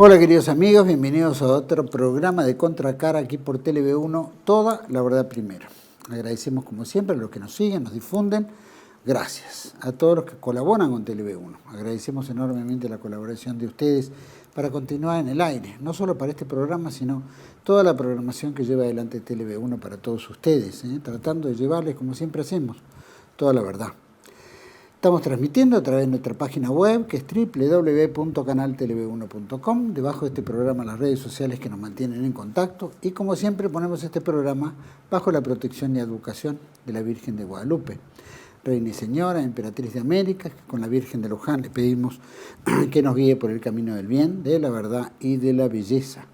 Hola queridos amigos, bienvenidos a otro programa de Contracara aquí por TLV1, toda la verdad primero. Agradecemos como siempre a los que nos siguen, nos difunden. Gracias a todos los que colaboran con TLV1. Agradecemos enormemente la colaboración de ustedes para continuar en el aire, no solo para este programa, sino toda la programación que lleva adelante TLV1 para todos ustedes, tratando de llevarles, como siempre hacemos, toda la verdad. Estamos transmitiendo a través de nuestra página web, que es www.canaltelev1.com. Debajo de este programa las redes sociales que nos mantienen en contacto. Y como siempre ponemos este programa bajo la protección y educación de la Virgen de Guadalupe. Reina y Señora, Emperatriz de América, que con la Virgen de Luján le pedimos que nos guíe por el camino del bien, de la verdad y de la belleza.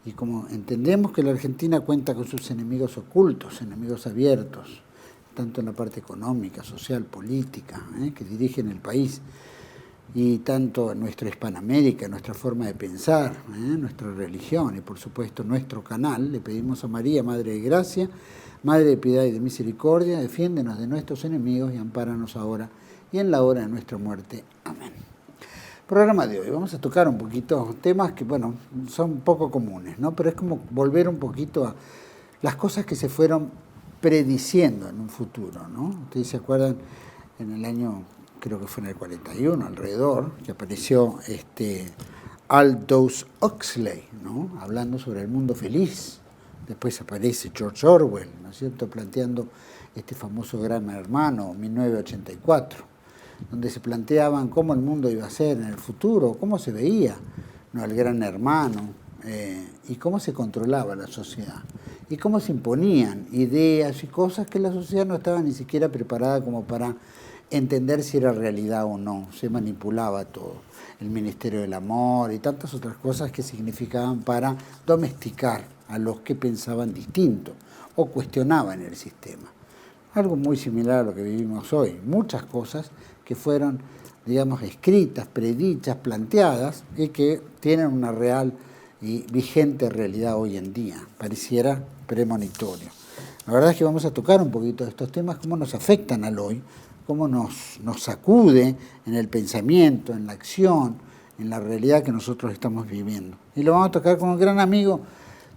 Y como entendemos que la Argentina cuenta con sus enemigos ocultos, enemigos abiertos, tanto en la parte económica, social, política, que dirigen el país, y tanto en nuestra Hispanoamérica, nuestra forma de pensar, nuestra religión y por supuesto nuestro canal, le pedimos a María, Madre de Gracia, Madre de Piedad y de Misericordia, defiéndenos de nuestros enemigos y ampáranos ahora y en la hora de nuestra muerte. Amén. Programa de hoy, vamos a tocar un poquito temas que, bueno, son poco comunes, ¿no? Pero es como volver un poquito a las cosas que se fueron prediciendo en un futuro, ¿no? Ustedes se acuerdan en el año, creo que fue en el 41, alrededor, que apareció Aldous Huxley, ¿no? Hablando sobre el mundo feliz. Después aparece George Orwell, ¿no es cierto?, planteando este famoso Gran Hermano, 1984, donde se planteaban cómo el mundo iba a ser en el futuro, cómo se veía, ¿no?, el Gran Hermano, y cómo se controlaba la sociedad, y cómo se imponían ideas y cosas que la sociedad no estaba ni siquiera preparada como para entender si era realidad o no, se manipulaba todo. El Ministerio del Amor y tantas otras cosas que significaban para domesticar a los que pensaban distinto o cuestionaban el sistema. Algo muy similar a lo que vivimos hoy, muchas cosas que fueron, digamos, escritas, predichas, planteadas y que tienen una real y vigente realidad hoy en día, pareciera premonitorio. La verdad es que vamos a tocar un poquito de estos temas, cómo nos afectan al hoy, cómo nos sacude en el pensamiento, en la acción, en la realidad que nosotros estamos viviendo. Y lo vamos a tocar con un gran amigo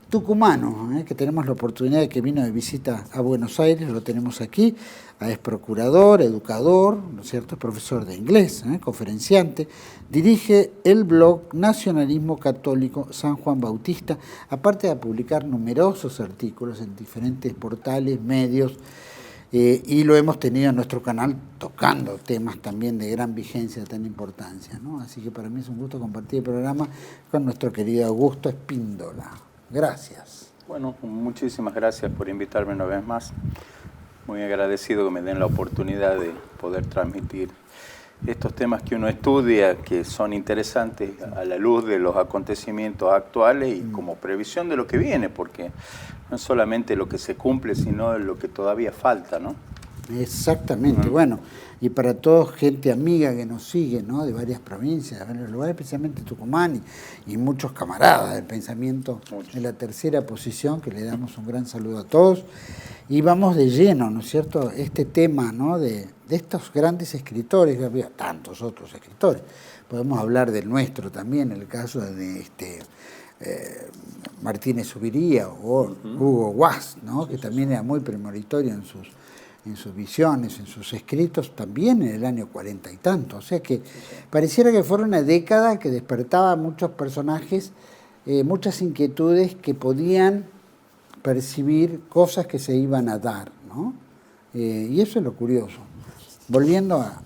tucumano, que tenemos la oportunidad de que vino de visita a Buenos Aires, lo tenemos aquí, es procurador, educador, ¿no es cierto?, profesor de inglés, conferenciante, dirige el blog Nacionalismo Católico San Juan Bautista, aparte de publicar numerosos artículos en diferentes portales, medios, y lo hemos tenido en nuestro canal tocando temas también de gran vigencia, de tan importancia, ¿no? Así que para mí es un gusto compartir el programa con nuestro querido Augusto Espíndola. Gracias. Bueno, muchísimas gracias por invitarme una vez más. Muy agradecido que me den la oportunidad de poder transmitir estos temas que uno estudia, que son interesantes a la luz de los acontecimientos actuales y como previsión de lo que viene, porque no es solamente lo que se cumple, sino lo que todavía falta, ¿no? Exactamente, bueno, y para todos, gente amiga que nos sigue, ¿no?, de varias provincias, de varios lugares, especialmente Tucumán y muchos camaradas del pensamiento de la tercera posición, que le damos un gran saludo a todos. Y vamos de lleno, ¿no es cierto?, este tema, ¿no?, de estos grandes escritores, que había tantos otros escritores. Podemos hablar del nuestro también, el caso de Martínez Subiría o Hugo Guas, ¿no?, que también era muy premonitorio en sus visiones, en sus escritos, también en el año 40 y tanto. O sea que pareciera que fuera una década que despertaba a muchos personajes, muchas inquietudes que podían percibir cosas que se iban a dar, ¿no? Y eso es lo curioso. Volviendo a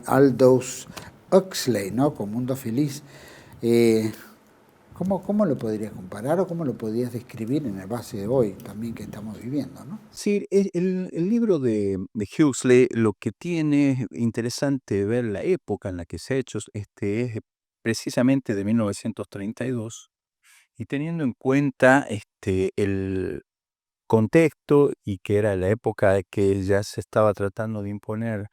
Aldous Huxley, ¿no?, con Mundo Feliz, ¿cómo lo podrías comparar o cómo lo podrías describir en el base de hoy también que estamos viviendo, ¿no? Sí, el libro de Huxley lo que tiene interesante ver la época en la que se ha hecho, es precisamente de 1932, y teniendo en cuenta el contexto y que era la época de que ya se estaba tratando de imponer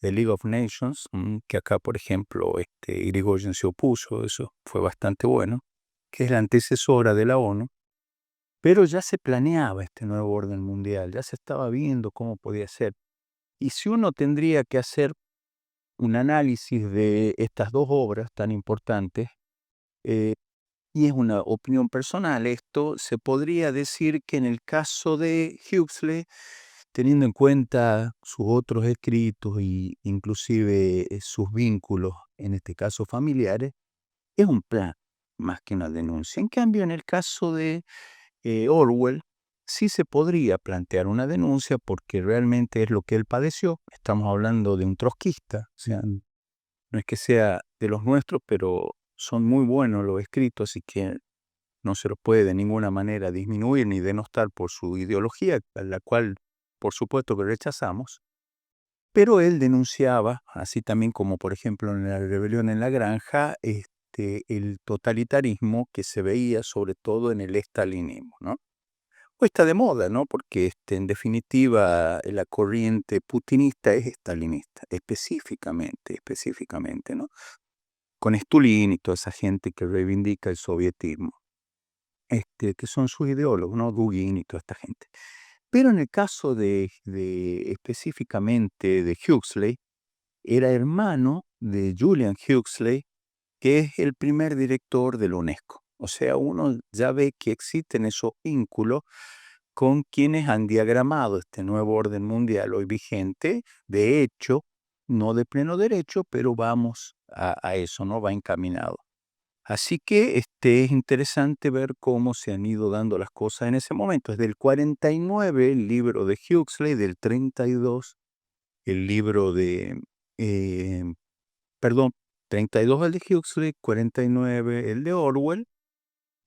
the League of Nations, que acá, por ejemplo, Irigoyen se opuso, eso fue bastante bueno, que es la antecesora de la ONU. Pero ya se planeaba este nuevo orden mundial, ya se estaba viendo cómo podía ser. Y si uno tendría que hacer un análisis de estas dos obras tan importantes, y es una opinión personal esto, se podría decir que en el caso de Huxley, teniendo en cuenta sus otros escritos y inclusive sus vínculos, en este caso familiares, es un plan más que una denuncia. En cambio, en el caso de Orwell, sí se podría plantear una denuncia porque realmente es lo que él padeció. Estamos hablando de un trotskista, o sea, no es que sea de los nuestros, pero son muy buenos los escritos, así que no se los puede de ninguna manera disminuir ni denostar por su ideología, a la cual por supuesto que rechazamos. Pero él denunciaba, así también como por ejemplo en la rebelión en la granja, el totalitarismo que se veía sobre todo en el estalinismo, ¿no? O está de moda, ¿no? Porque en definitiva la corriente putinista es estalinista, específicamente, ¿no? Con Stulin y toda esa gente que reivindica el sovietismo, que son sus ideólogos, ¿no? Dugin y toda esta gente. Pero en el caso de específicamente de Huxley, era hermano de Julian Huxley, que es el primer director de la UNESCO. O sea, uno ya ve que existen esos vínculos con quienes han diagramado este nuevo orden mundial hoy vigente. De hecho, no de pleno derecho, pero vamos a eso, ¿no? Va encaminado. Así que es interesante ver cómo se han ido dando las cosas en ese momento. Es del 49 el libro de Huxley, del 32 el libro de, eh, perdón, 32 el de Huxley, 49 el de Orwell,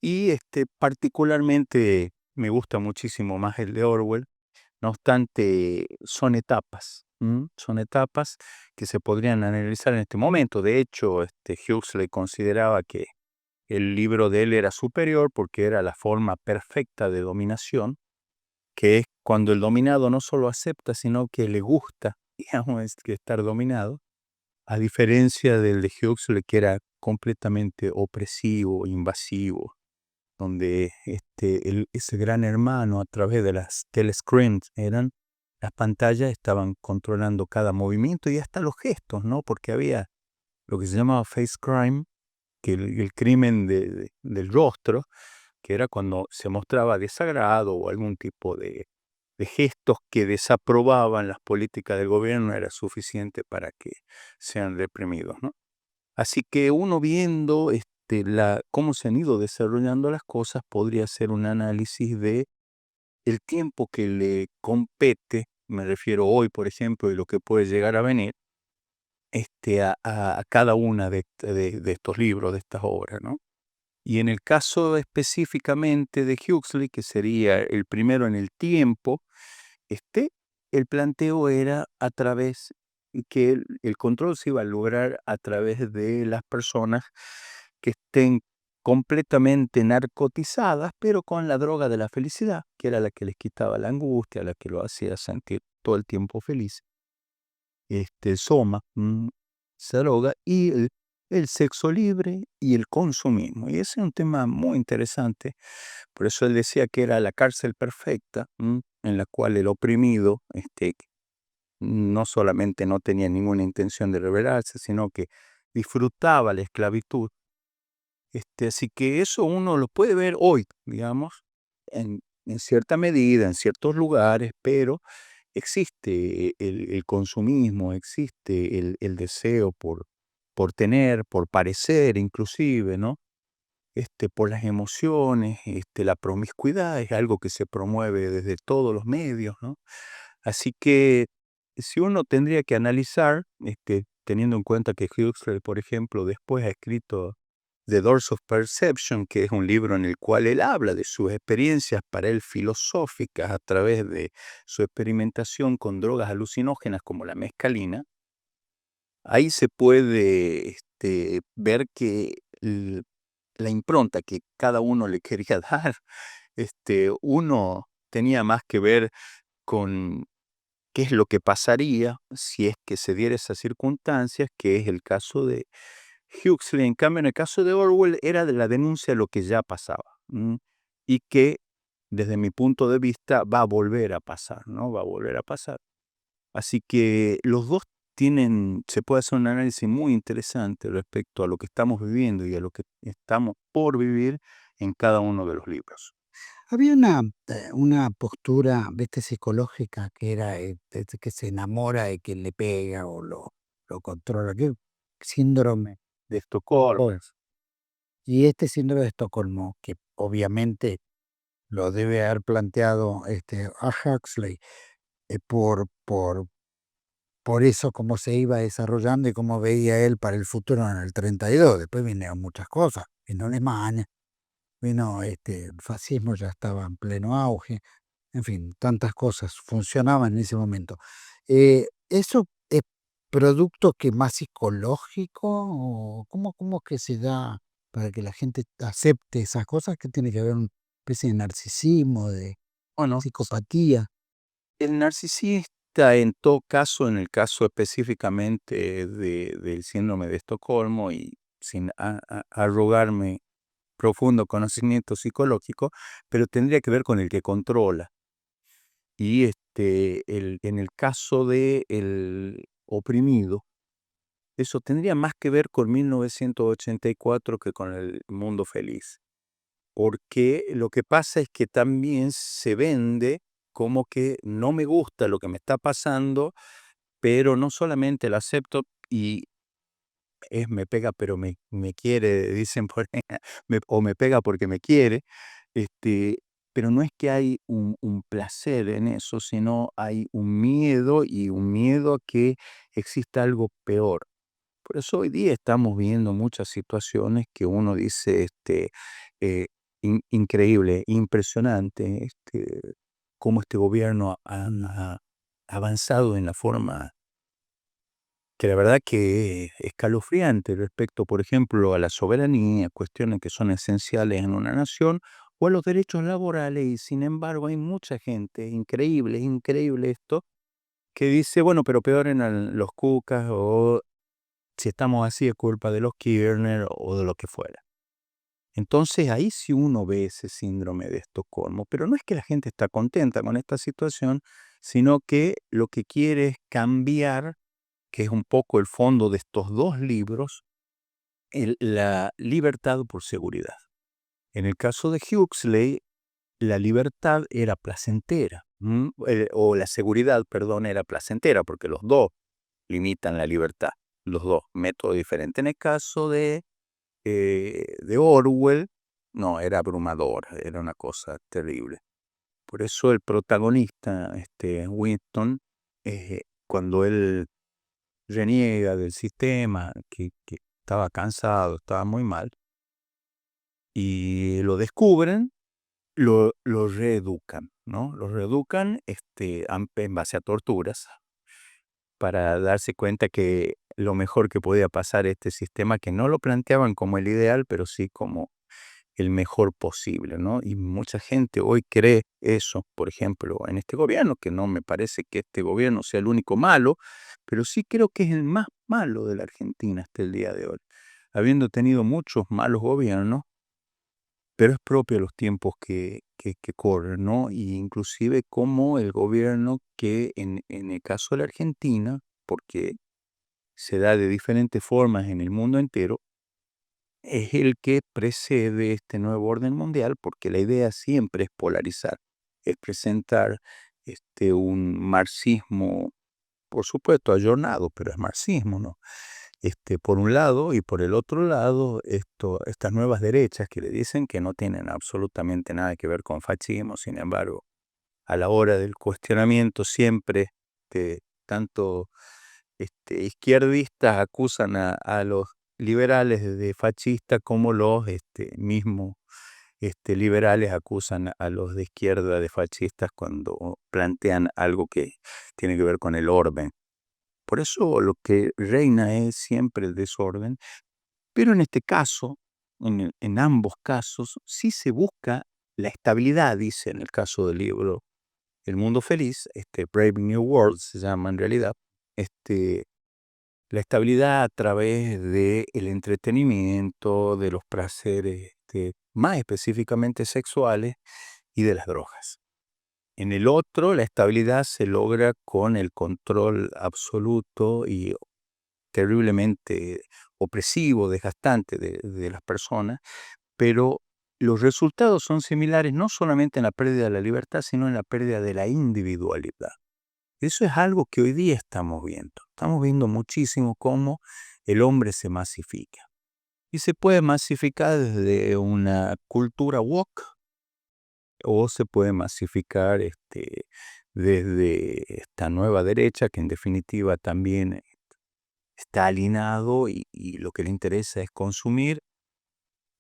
y particularmente me gusta muchísimo más el de Orwell. No obstante, son etapas, son etapas que se podrían analizar en este momento. De hecho, Huxley consideraba que el libro de él era superior porque era la forma perfecta de dominación, que es cuando el dominado no solo acepta, sino que le gusta, digamos, que estar dominado, a diferencia del de Huxley, que era completamente opresivo, invasivo, donde ese gran hermano a través de las telescreens las pantallas estaban controlando cada movimiento y hasta los gestos, ¿no? Porque había lo que se llamaba face crime, que el crimen del rostro, que era cuando se mostraba desagrado o algún tipo de gestos que desaprobaban las políticas del gobierno era suficiente para que sean reprimidos, ¿no? Así que uno viendo cómo se han ido desarrollando las cosas podría hacer un análisis de el tiempo que le compete, me refiero hoy, por ejemplo, y lo que puede llegar a venir, a cada una de estos libros, de estas obras, ¿no? Y en el caso específicamente de Huxley, que sería el primero en el tiempo, este, el planteo era a través que el control se iba a lograr a través de las personas que estén completamente narcotizadas, pero con la droga de la felicidad, que era la que les quitaba la angustia, la que lo hacía sentir todo el tiempo feliz. Soma, esa droga, y el sexo libre y el consumismo. Y ese es un tema muy interesante. Por eso él decía que era la cárcel perfecta, en la cual el oprimido no solamente no tenía ninguna intención de rebelarse, sino que disfrutaba la esclavitud. Así que eso uno lo puede ver hoy, digamos, en cierta medida, en ciertos lugares, pero existe el consumismo, existe el deseo por tener, por parecer inclusive, ¿no? Por las emociones, la promiscuidad es algo que se promueve desde todos los medios, ¿no? Así que si uno tendría que analizar, teniendo en cuenta que Huxley, por ejemplo, después ha escrito The Doors of Perception, que es un libro en el cual él habla de sus experiencias para él filosóficas a través de su experimentación con drogas alucinógenas como la mescalina. Ahí se puede ver que la impronta que cada uno le quería dar, uno tenía más que ver con qué es lo que pasaría si es que se diera esas circunstancias, que es el caso de Huxley. En cambio, en el caso de Orwell era de la denuncia de lo que ya pasaba, y que desde mi punto de vista va a volver a pasar, ¿no? Va a volver a pasar. Así que los dos se puede hacer un análisis muy interesante respecto a lo que estamos viviendo y a lo que estamos por vivir en cada uno de los libros. Había una postura, viste, psicológica que era que se enamora de quien le pega o lo controla, que síndrome De Estocolmo. Estocolmo. Y este síndrome de Estocolmo, que obviamente lo debe haber planteado a Huxley, por eso cómo se iba desarrollando y cómo veía él para el futuro en el 32. Después vinieron muchas cosas, vino Alemania, vino el fascismo, ya estaba en pleno auge, en fin, tantas cosas funcionaban en ese momento. ¿Eso es producto que más psicológico o cómo que se da para que la gente acepte esas cosas? Que tiene que haber una especie de narcisismo, de Bueno, psicopatía. el narcisista, en todo caso, en el caso específicamente del síndrome de Estocolmo, y sin arrogarme profundo conocimiento psicológico, pero tendría que ver con el que controla. Y en el caso del oprimido, eso tendría más que ver con 1984 que con El Mundo Feliz. Porque lo que pasa es que también se vende como que no me gusta lo que me está pasando, pero no solamente lo acepto y me pega, pero me quiere, dicen por ahí, o me pega porque me quiere, pero no es que hay un placer en eso, sino hay un miedo, y un miedo a que exista algo peor. Por eso hoy día estamos viendo muchas situaciones que uno dice, eh, increíble, impresionante, cómo este gobierno ha avanzado en la forma que la verdad que es escalofriante respecto, por ejemplo, a la soberanía, cuestiones que son esenciales en una nación, o a los derechos laborales, y sin embargo hay mucha gente, increíble esto, que dice, bueno, pero peor en los cucas, o si estamos así es culpa de los Kirchner o de lo que fuera. Entonces ahí sí uno ve ese síndrome de Estocolmo, pero no es que la gente está contenta con esta situación, sino que lo que quiere es cambiar, que es un poco el fondo de estos dos libros, la libertad por seguridad. En el caso de Huxley, la libertad era placentera, o la seguridad, perdón, era placentera, porque los dos limitan la libertad, los dos, métodos diferentes. En el caso de Orwell, no, era abrumador, era una cosa terrible. Por eso el protagonista, Winston, cuando él reniega del sistema, que estaba cansado, estaba muy mal, y lo descubren, lo reeducan, ¿no? Lo reeducan en base a torturas, para darse cuenta que lo mejor que podía pasar este sistema, que no lo planteaban como el ideal, pero sí como el mejor posible, ¿no? Y mucha gente hoy cree eso, por ejemplo, en este gobierno, que no me parece que este gobierno sea el único malo, pero sí creo que es el más malo de la Argentina hasta el día de hoy, habiendo tenido muchos malos gobiernos, pero es propio de los tiempos que corren, ¿no? Y inclusive como el gobierno que en el caso de la Argentina, porque se da de diferentes formas en el mundo entero, es el que precede este nuevo orden mundial, porque la idea siempre es polarizar, es presentar un marxismo, por supuesto, ayornado, pero es marxismo, ¿no? Por un lado, y por el otro lado, estas nuevas derechas que le dicen que no tienen absolutamente nada que ver con fascismo. Sin embargo, a la hora del cuestionamiento siempre, tanto izquierdistas acusan a los liberales de fascistas, como los mismos liberales acusan a los de izquierda de fascistas cuando plantean algo que tiene que ver con el orden. Por eso lo que reina es siempre el desorden, pero en este caso, en ambos casos, sí se busca la estabilidad, dice en el caso del libro El Mundo Feliz, Brave New World se llama en realidad, la estabilidad a través del entretenimiento, de los placeres, más específicamente sexuales, y de las drogas. En el otro, la estabilidad se logra con el control absoluto y terriblemente opresivo, desgastante de las personas, pero los resultados son similares no solamente en la pérdida de la libertad, sino en la pérdida de la individualidad. Eso es algo que hoy día estamos viendo. Estamos viendo muchísimo cómo el hombre se masifica. Y se puede masificar desde una cultura woke o se puede masificar desde esta nueva derecha que en definitiva también está alienado y lo que le interesa es consumir.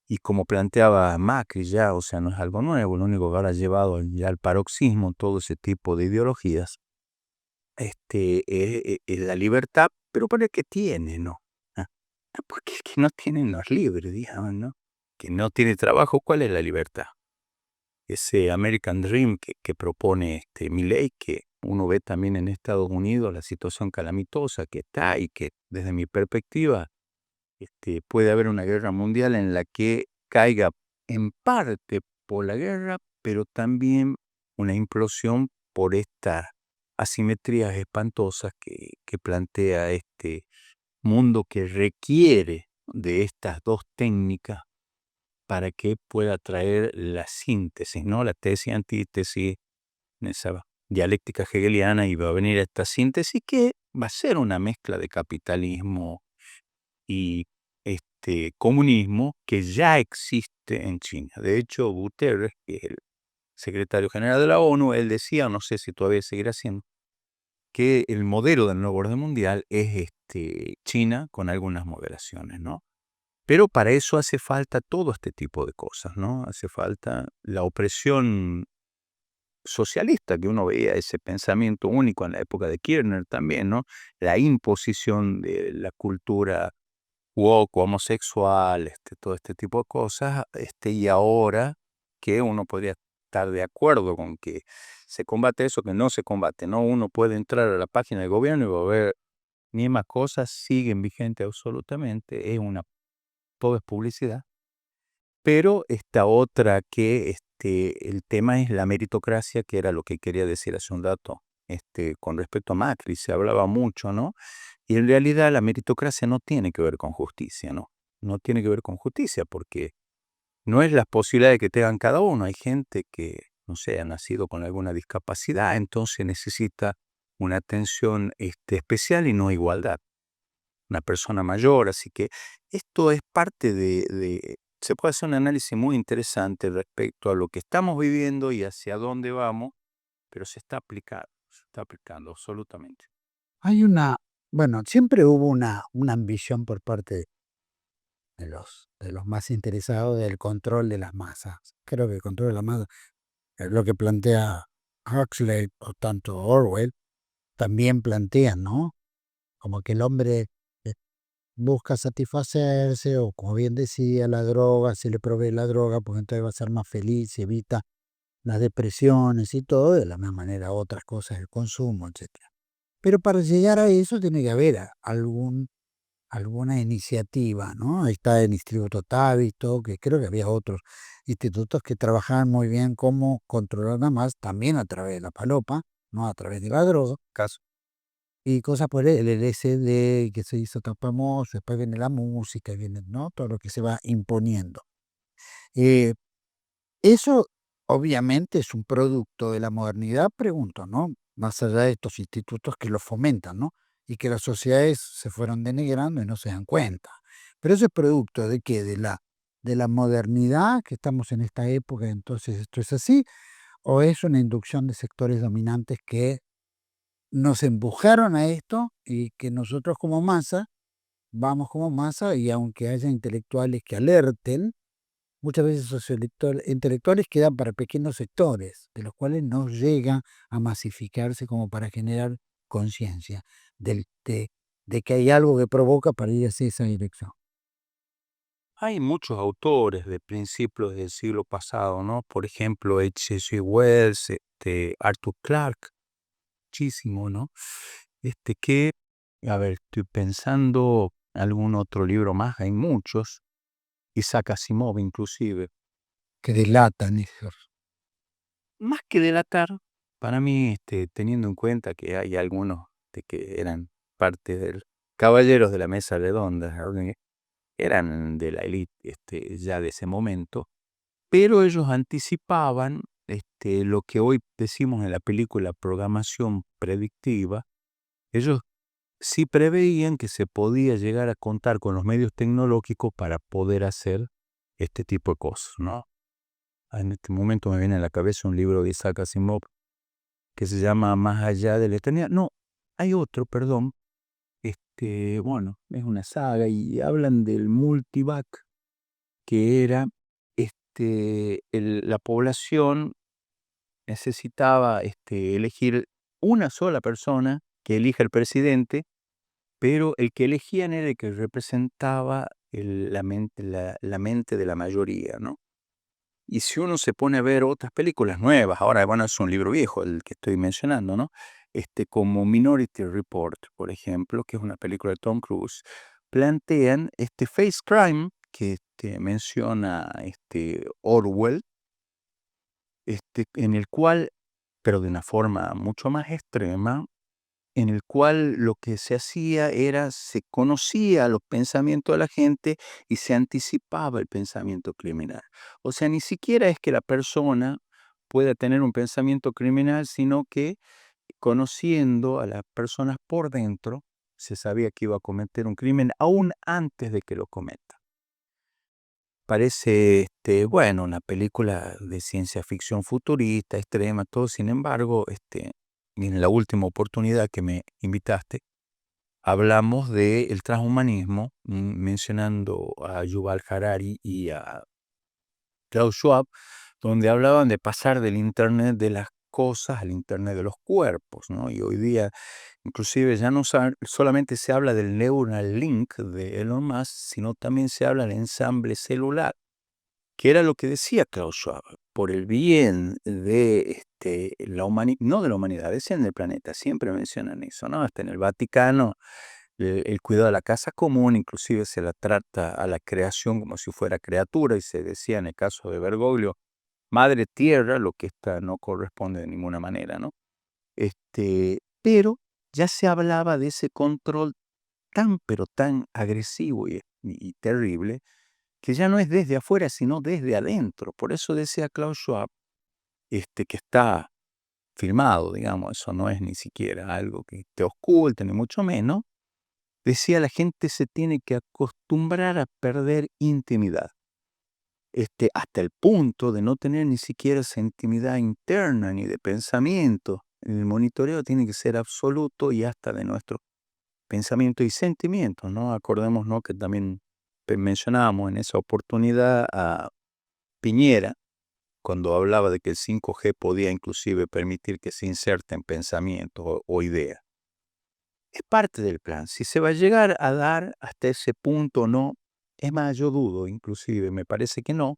Y como planteaba Macri ya, o sea, no es algo nuevo, lo único que ahora ha llevado ya al paroxismo todo ese tipo de ideologías, es la libertad, pero ¿para qué tiene, no? Ah, porque el que no tiene no es libre, digamos, ¿no? Que no tiene trabajo, ¿cuál es la libertad? Ese American Dream que propone Milei, que uno ve también en Estados Unidos la situación calamitosa que está y que desde mi perspectiva puede haber una guerra mundial en la que caiga en parte por la guerra, pero también una implosión por estas asimetrías espantosas que plantea este mundo que requiere de estas dos técnicas para que pueda traer la síntesis, ¿no? La tesis y antítesis en esa dialéctica hegeliana, y va a venir esta síntesis que va a ser una mezcla de capitalismo y comunismo que ya existe en China. De hecho, Guterres, que es el secretario general de la ONU, él decía, no sé si todavía seguirá siendo, que el modelo del nuevo orden mundial es China con algunas moderaciones, ¿no? Pero para eso hace falta todo este tipo de cosas, ¿no? Hace falta la opresión socialista que uno veía, ese pensamiento único en la época de Kirchner también, ¿no? La imposición de la cultura woke, homosexual, todo este tipo de cosas, y ahora que uno podría estar de acuerdo con que se combate eso, que no se combate, ¿no? Uno puede entrar a la página del gobierno y va a ver mismas cosas, siguen vigentes absolutamente, todo es publicidad, pero esta otra que el tema es la meritocracia, que era lo que quería decir hace un rato, con respecto a Macri, se hablaba mucho, ¿no? Y en realidad la meritocracia no tiene que ver con justicia, ¿no? No tiene que ver con justicia porque no es las posibilidades que tengan cada uno. Hay gente que, no sé, ha nacido con alguna discapacidad, entonces necesita una atención especial y no igualdad. Una persona mayor, así que esto es parte se puede hacer un análisis muy interesante respecto a lo que estamos viviendo y hacia dónde vamos, pero se está aplicando absolutamente. Hay bueno, siempre hubo una ambición por parte de los más interesados del control de las masas. Creo que el control de las masas es lo que plantea Huxley o tanto Orwell, también plantean, ¿no? Como que el hombre busca satisfacerse, o como bien decía, la droga, se le provee la droga, porque entonces va a ser más feliz, se evita las depresiones y todo, de la misma manera otras cosas, el consumo, etcétera. Pero para llegar a eso tiene que haber alguna iniciativa, ¿no? Ahí está el Instituto Tábito, que creo que había otros institutos que trabajaban muy bien cómo controlar nada más, también a través de la palopa, no a través de la droga, Caso. y cosas por el LSD, que se hizo tan famoso, después viene la música, viene, ¿no? Todo lo que se va imponiendo. Eh, Eso obviamente es un producto de la modernidad, pregunto, ¿no? Más allá de estos institutos que lo fomentan, ¿no? Y que las sociedades se fueron denigrando y no se dan cuenta. Pero eso es producto de qué? De la modernidad, que estamos en esta época, entonces esto es así, o es una inducción de sectores dominantes que nos empujaron a esto y que nosotros como masa, vamos como masa, y aunque haya intelectuales que alerten, muchas veces esos intelectuales quedan para pequeños sectores, de los cuales no llega a masificarse como para generar conciencia de que hay algo que provoca para ir hacia esa dirección. Hay muchos autores de principios del siglo pasado, ¿no? Por ejemplo, H.G. Wells, Arthur Clarke, muchísimo, ¿no? Que, a ver, estoy pensando algún otro libro más, hay muchos, Isaac Asimov inclusive. Que delatan esos. Más que delatar, para mí, teniendo en cuenta que hay algunos que eran parte del caballeros de la mesa redonda, ¿verdad? Eran de la élite ya de ese momento, pero ellos anticipaban lo que hoy decimos en la película programación predictiva. Ellos sí preveían que se podía llegar a contar con los medios tecnológicos para poder hacer este tipo de cosas, ¿no? En este momento me viene a la cabeza un libro de Isaac Asimov que se llama Más allá de la eternidad. No, hay otro, perdón. Bueno, es una saga y hablan del multivac, que era la población necesitaba elegir una sola persona que elija el presidente, pero el que elegían era el que representaba la mente de la mayoría, ¿no? Y si uno se pone a ver otras películas nuevas, ahora, bueno, es un libro viejo el que estoy mencionando, ¿no? Como Minority Report, por ejemplo, que es una película de Tom Cruise, plantean este face crime que menciona Orwell, en el cual, pero de una forma mucho más extrema, en el cual lo que se hacía era, se conocía los pensamientos de la gente y se anticipaba el pensamiento criminal. O sea, ni siquiera es que la persona pueda tener un pensamiento criminal, sino que conociendo a las personas por dentro, se sabía que iba a cometer un crimen aún antes de que lo cometa. Parece, bueno, una película de ciencia ficción futurista, extrema, todo. Sin embargo, en la última oportunidad que me invitaste, hablamos del transhumanismo, mencionando a Yuval Harari y a Klaus Schwab, donde hablaban de pasar del Internet de las cosas al Internet de los cuerpos, ¿no? Y hoy día, inclusive, ya no solamente se habla del Neuralink de Elon Musk, sino también se habla del ensamble celular, que era lo que decía Klaus Schwab, por el bien de la humanidad, no de la humanidad, decían del planeta, siempre mencionan eso, ¿no? Hasta en el Vaticano, el cuidado de la casa común, inclusive se la trata a la creación como si fuera criatura, y se decía en el caso de Bergoglio, madre tierra, lo que esta no corresponde de ninguna manera, ¿no? Pero ya se hablaba de ese control tan, pero tan agresivo y terrible, que ya no es desde afuera, sino desde adentro. Por eso decía Klaus Schwab, que está filmado, digamos, eso no es ni siquiera algo que te oculte, ni mucho menos. Decía, la gente se tiene que acostumbrar a perder intimidad, hasta el punto de no tener ni siquiera esa intimidad interna ni de pensamiento. El monitoreo tiene que ser absoluto y hasta de nuestros pensamientos y sentimientos, ¿no? Acordémonos que también mencionábamos en esa oportunidad a Piñera, cuando hablaba de que el 5G podía inclusive permitir que se inserten pensamientos o ideas. Es parte del plan. Si se va a llegar a dar hasta ese punto o no, es más, yo dudo, inclusive, me parece que no.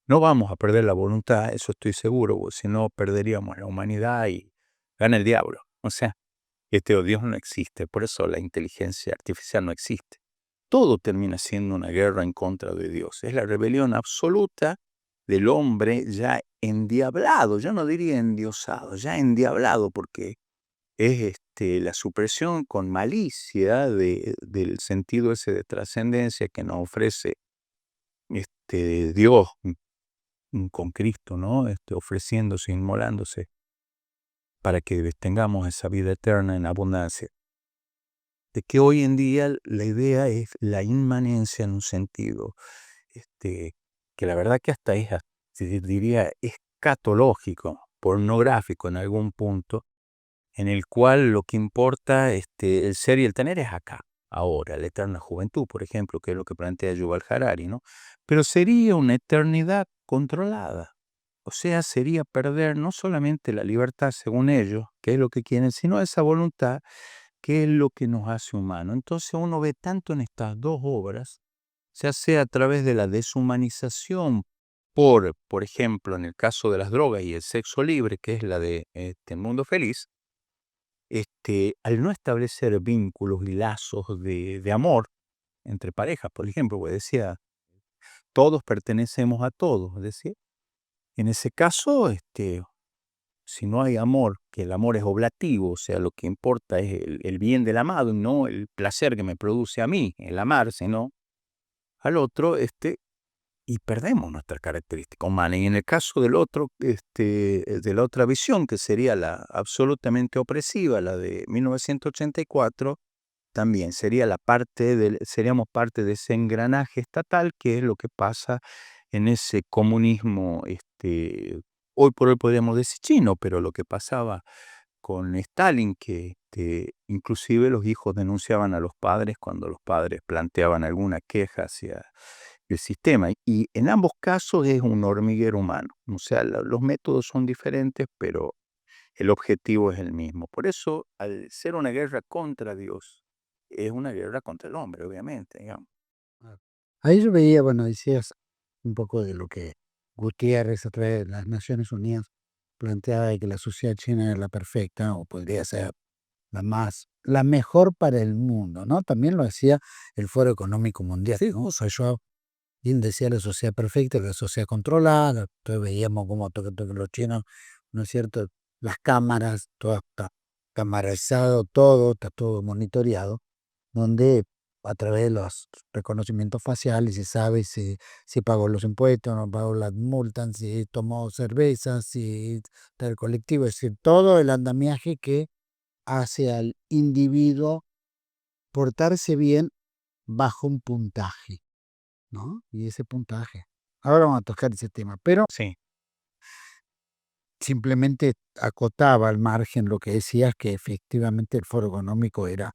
No vamos a perder la voluntad, eso estoy seguro, porque si no perderíamos la humanidad y gana el diablo. O sea, Dios no existe, por eso la inteligencia artificial no existe. Todo termina siendo una guerra en contra de Dios. Es la rebelión absoluta del hombre ya endiablado, yo no diría endiosado, ya endiablado, porque es la supresión con malicia del sentido ese de trascendencia que nos ofrece Dios con Cristo, ¿no? Ofreciéndose, inmolándose para que tengamos esa vida eterna en abundancia. De que hoy en día la idea es la inmanencia en un sentido, que la verdad que hasta es, diría, escatológico, pornográfico en algún punto, en el cual lo que importa, el ser y el tener es acá, ahora, la eterna juventud, por ejemplo, que es lo que plantea Yuval Harari, ¿no? Pero sería una eternidad controlada. O sea, sería perder no solamente la libertad según ellos, que es lo que quieren, sino esa voluntad, que es lo que nos hace humanos. Entonces uno ve tanto en estas dos obras, ya sea a través de la deshumanización, por ejemplo, en el caso de las drogas y el sexo libre, que es la de El Mundo Feliz, al no establecer vínculos y lazos de amor entre parejas, por ejemplo, pues decía, todos pertenecemos a todos, decía. En ese caso, si no hay amor, que el amor es oblativo, o sea, lo que importa es el bien del amado, no el placer que me produce a mí, el amar, sino al otro, y perdemos nuestra característica humana. Y en el caso del otro, de la otra visión, que sería la absolutamente opresiva, la de 1984, también seríamos parte de ese engranaje estatal, que es lo que pasa en ese comunismo, hoy por hoy podríamos decir chino, pero lo que pasaba con Stalin, que inclusive los hijos denunciaban a los padres cuando los padres planteaban alguna queja hacia el sistema. Y en ambos casos es un hormiguero humano. O sea, los métodos son diferentes, pero el objetivo es el mismo. Por eso, al ser una guerra contra Dios, es una guerra contra el hombre, obviamente, digamos. Ahí yo veía, bueno, decías un poco de lo que Gutiérrez a través de las Naciones Unidas planteaba de que la sociedad china era la perfecta o podría ser la mejor para el mundo, ¿no? También lo decía el Foro Económico Mundial, sí, ¿no? O sea, yo bien decía la sociedad perfecta, la sociedad controlada, entonces veíamos cómo los chinos, ¿no es cierto? Las cámaras, todo está camarizado, todo, está todo monitoreado, donde a través de los reconocimientos faciales se sabe si pagó los impuestos, no pagó las multas, si tomó cerveza, si está el colectivo, es decir, todo el andamiaje que hace al individuo portarse bien bajo un puntaje, ¿no? Y ese puntaje. Ahora vamos a tocar ese tema, pero Sí. simplemente acotaba al margen lo que decías, que efectivamente el Foro Económico era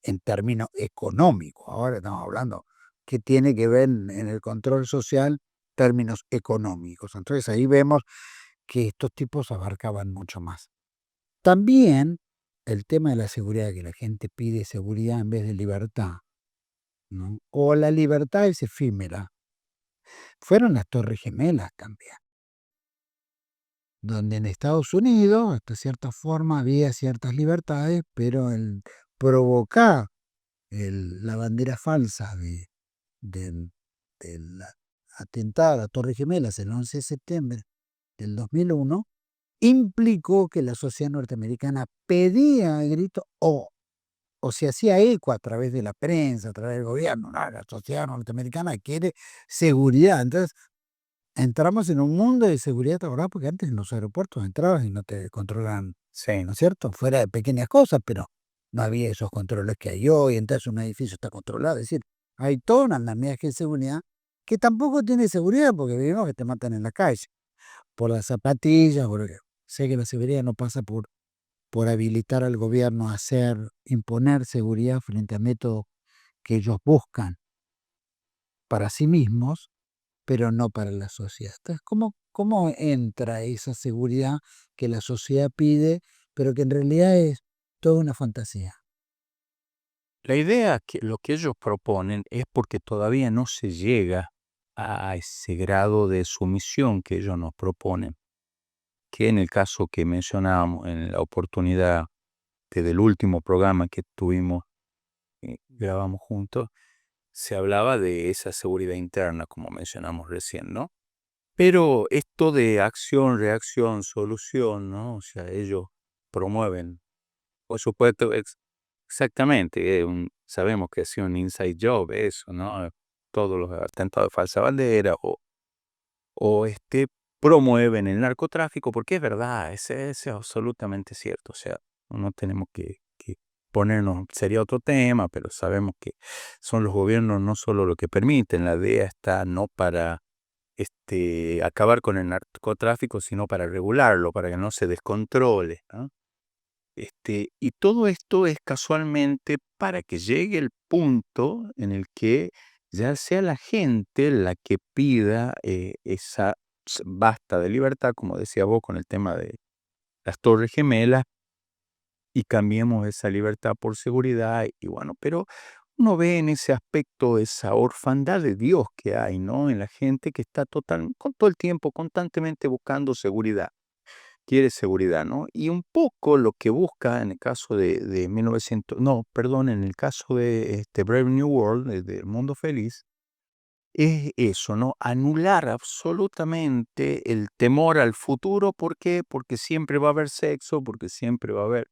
en términos económicos. Ahora estamos hablando que tiene que ver en el control social términos económicos. Entonces ahí vemos que estos tipos abarcaban mucho más. También el tema de la seguridad, que la gente pide seguridad en vez de libertad, ¿no? O la libertad es efímera. Fueron las Torres Gemelas también, donde en Estados Unidos, hasta cierta forma, había ciertas libertades, pero el provocar la bandera falsa del, del atentado a las Torres Gemelas el 11 de septiembre del 2001 implicó que la sociedad norteamericana pedía a grito o se hacía eco a través de la prensa, a través del gobierno. No, la sociedad norteamericana quiere seguridad. Entonces, entramos en un mundo de seguridad, ¿verdad? Porque antes en los aeropuertos entrabas y no te controlaban, Sí. ¿no es cierto? Fuera de pequeñas cosas, pero no había esos controles que hay hoy. Entonces, un edificio está controlado. Es decir, hay todo un andamiaje de seguridad que tampoco tiene seguridad porque vivimos que te matan en la calle por las zapatillas, porque sé que la seguridad no pasa por habilitar al gobierno a imponer seguridad frente a métodos que ellos buscan para sí mismos, pero no para la sociedad. Entonces, ¿cómo entra esa seguridad que la sociedad pide, pero que en realidad es toda una fantasía? La idea que lo que ellos proponen es porque todavía no se llega a ese grado de sumisión que ellos nos proponen, que en el caso que mencionábamos en la oportunidad del último programa que tuvimos, grabamos juntos, se hablaba de esa seguridad interna, como mencionamos recién, ¿no? Pero esto de acción, reacción, solución, ¿no? O sea, ellos promueven, por supuesto, exactamente, sabemos que ha sido un inside job eso, ¿no? Todos los atentados de falsa bandera o promueven el narcotráfico, porque es verdad, es absolutamente cierto. O sea, no tenemos que ponernos, sería otro tema, pero sabemos que son los gobiernos no solo lo que permiten, la DEA está no para acabar con el narcotráfico, sino para regularlo, para que no se descontrole, ¿no? Y todo esto es casualmente para que llegue el punto en el que ya sea la gente la que pida esa basta de libertad, como decía vos con el tema de las Torres Gemelas, y cambiemos esa libertad por seguridad. Y bueno, pero uno ve en ese aspecto esa orfandad de Dios que hay, ¿no? En la gente que está con todo el tiempo, constantemente buscando seguridad. Quiere seguridad, ¿no? Y un poco lo que busca en el caso de 1900, no, perdón, en el caso de Brave New World, de Mundo Feliz, es eso, ¿no? Anular absolutamente el temor al futuro. ¿Por qué? Porque siempre va a haber sexo, porque siempre va a haber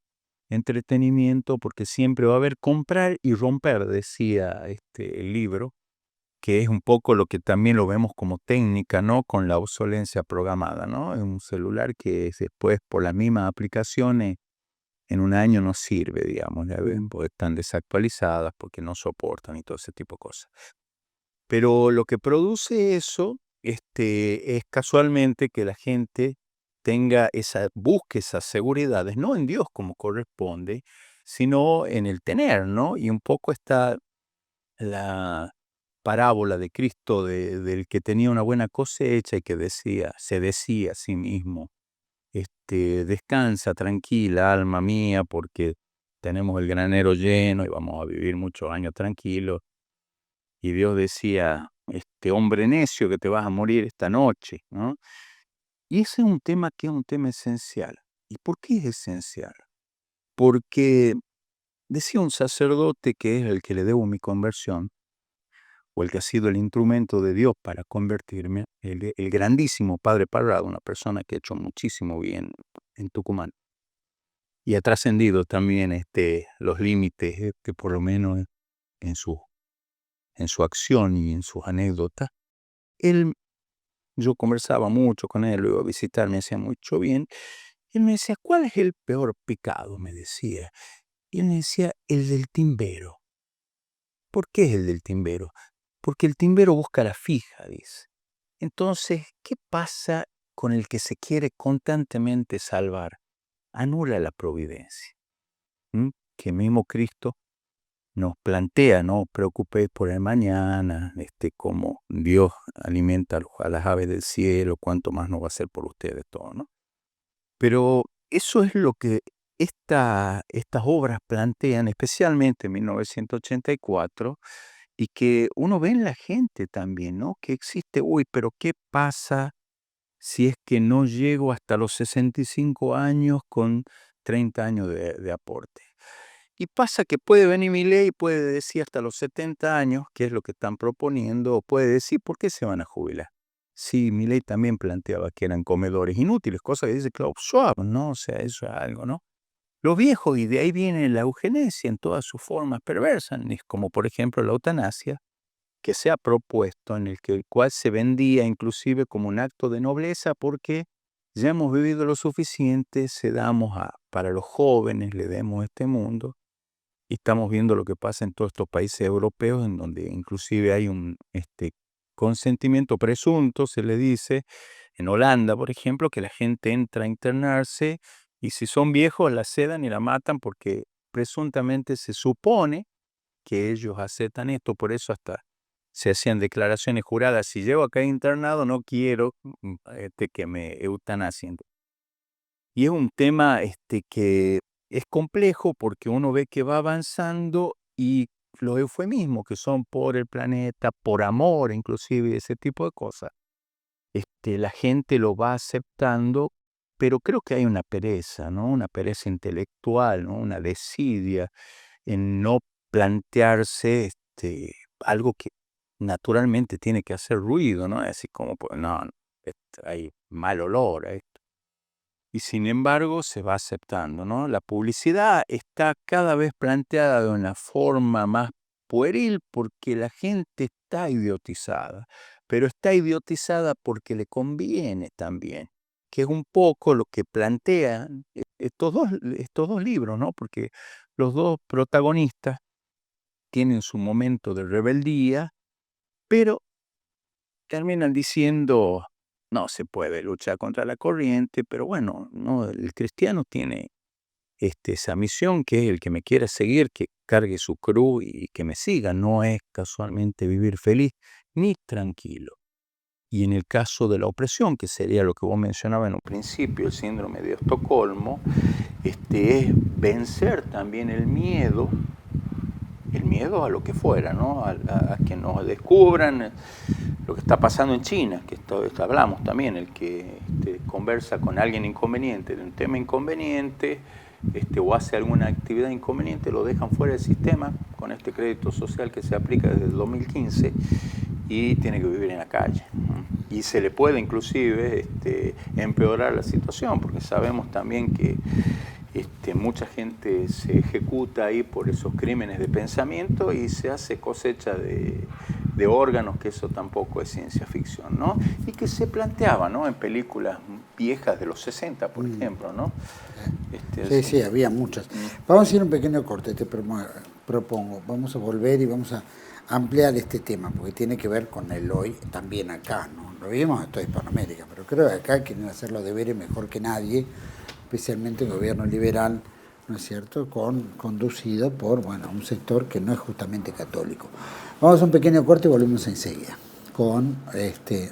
entretenimiento, porque siempre va a haber comprar y romper, decía el libro, que es un poco lo que también lo vemos como técnica, ¿no? Con la obsolencia programada, ¿no? Es un celular que después, por las mismas aplicaciones, en un año no sirve, digamos, ya ven, porque están desactualizadas, porque no soportan y todo ese tipo de cosas. Pero lo que produce eso, es casualmente que la gente busque esas seguridades, no en Dios como corresponde, sino en el tener, ¿no? Y un poco está la parábola de Cristo del que tenía una buena cosecha y que se decía a sí mismo, descansa tranquila, alma mía, porque tenemos el granero lleno y vamos a vivir muchos años tranquilos. Y Dios decía, hombre necio que te vas a morir esta noche, ¿no? Y ese es un tema que es un tema esencial. ¿Y por qué es esencial? Porque decía un sacerdote que es el que le debo mi conversión, o el que ha sido el instrumento de Dios para convertirme, el grandísimo Padre Parrado, una persona que ha hecho muchísimo bien en Tucumán. Y ha trascendido también los límites, por lo menos en su acción y en sus anécdotas. Yo conversaba mucho con él, lo iba a visitar, me hacía mucho bien. Y él me decía, ¿cuál es el peor pecado? Me decía. Y él me decía, el del timbero. ¿Por qué es el del timbero? Porque el timbero busca la fija, dice. Entonces, ¿qué pasa con el que se quiere constantemente salvar? Anula la providencia. Que mismo Cristo nos plantea, no os preocupéis por el mañana, como Dios alimenta a las aves del cielo, cuánto más no va a hacer por ustedes todo, ¿no? Pero eso es lo que estas obras plantean, especialmente en 1984, y que uno ve en la gente también, ¿no? Que existe, pero ¿qué pasa si es que no llego hasta los 65 años con 30 años de aporte? Y pasa que puede venir Milei y puede decir hasta los 70 años, que es lo que están proponiendo, o puede decir, ¿por qué se van a jubilar? Sí, Milei también planteaba que eran comedores inútiles, cosa que dice Klaus Schwab, ¿no? O sea, eso es algo, ¿no? Los viejos, y de ahí viene la eugenesia en todas sus formas perversas, como por ejemplo la eutanasia, que se ha propuesto, en el cual se vendía inclusive como un acto de nobleza, porque ya hemos vivido lo suficiente, para los jóvenes, le demos este mundo. Y estamos viendo lo que pasa en todos estos países europeos, en donde inclusive hay un consentimiento presunto, se le dice, en Holanda, por ejemplo, que la gente entra a internarse y si son viejos la sedan y la matan porque presuntamente se supone que ellos aceptan esto, por eso hasta se hacían declaraciones juradas, si llego acá internado no quiero que me eutanasien. Y es un tema que es complejo porque uno ve que va avanzando y los eufemismos que son por el planeta, por amor, inclusive ese tipo de cosas, la gente lo va aceptando, pero creo que hay una pereza, ¿no? Una pereza intelectual, ¿no? Una desidia en no plantearse algo que naturalmente tiene que hacer ruido, ¿no? Así como, pues, no, hay mal olor, y sin embargo se va aceptando, ¿no? La publicidad está cada vez planteada de una forma más pueril porque la gente está idiotizada, pero está idiotizada porque le conviene también, que es un poco lo que plantean estos dos libros, ¿no? Porque los dos protagonistas tienen su momento de rebeldía, pero terminan diciendo, no se puede luchar contra la corriente, pero bueno, no, el cristiano tiene esa misión, que es el que me quiera seguir, que cargue su cruz y que me siga, no es casualmente vivir feliz ni tranquilo. Y en el caso de la opresión, que sería lo que vos mencionabas en un principio, el síndrome de Estocolmo, es vencer también el miedo a lo que fuera, ¿no? A que nos descubran lo que está pasando en China, que esto hablamos también, el que conversa con alguien inconveniente de un tema inconveniente, o hace alguna actividad inconveniente, lo dejan fuera del sistema con este crédito social que se aplica desde el 2015 y tiene que vivir en la calle. Y se le puede inclusive empeorar la situación, porque sabemos también que mucha gente se ejecuta ahí por esos crímenes de pensamiento y se hace cosecha de órganos, que eso tampoco es ciencia ficción, ¿no? Y que se planteaba, ¿no?, en películas viejas de los 60, por ejemplo, ¿no? Sí, había muchas. Vamos a hacer un pequeño corte, te propongo. Vamos a volver y vamos a ampliar este tema, porque tiene que ver con el hoy también acá, ¿no? Lo vimos en toda Hispanoamérica, pero creo que acá quieren hacer los deberes mejor que nadie, especialmente el gobierno liberal, ¿no es cierto?, conducido por, bueno, un sector que no es justamente católico. Vamos a un pequeño corte y volvemos enseguida con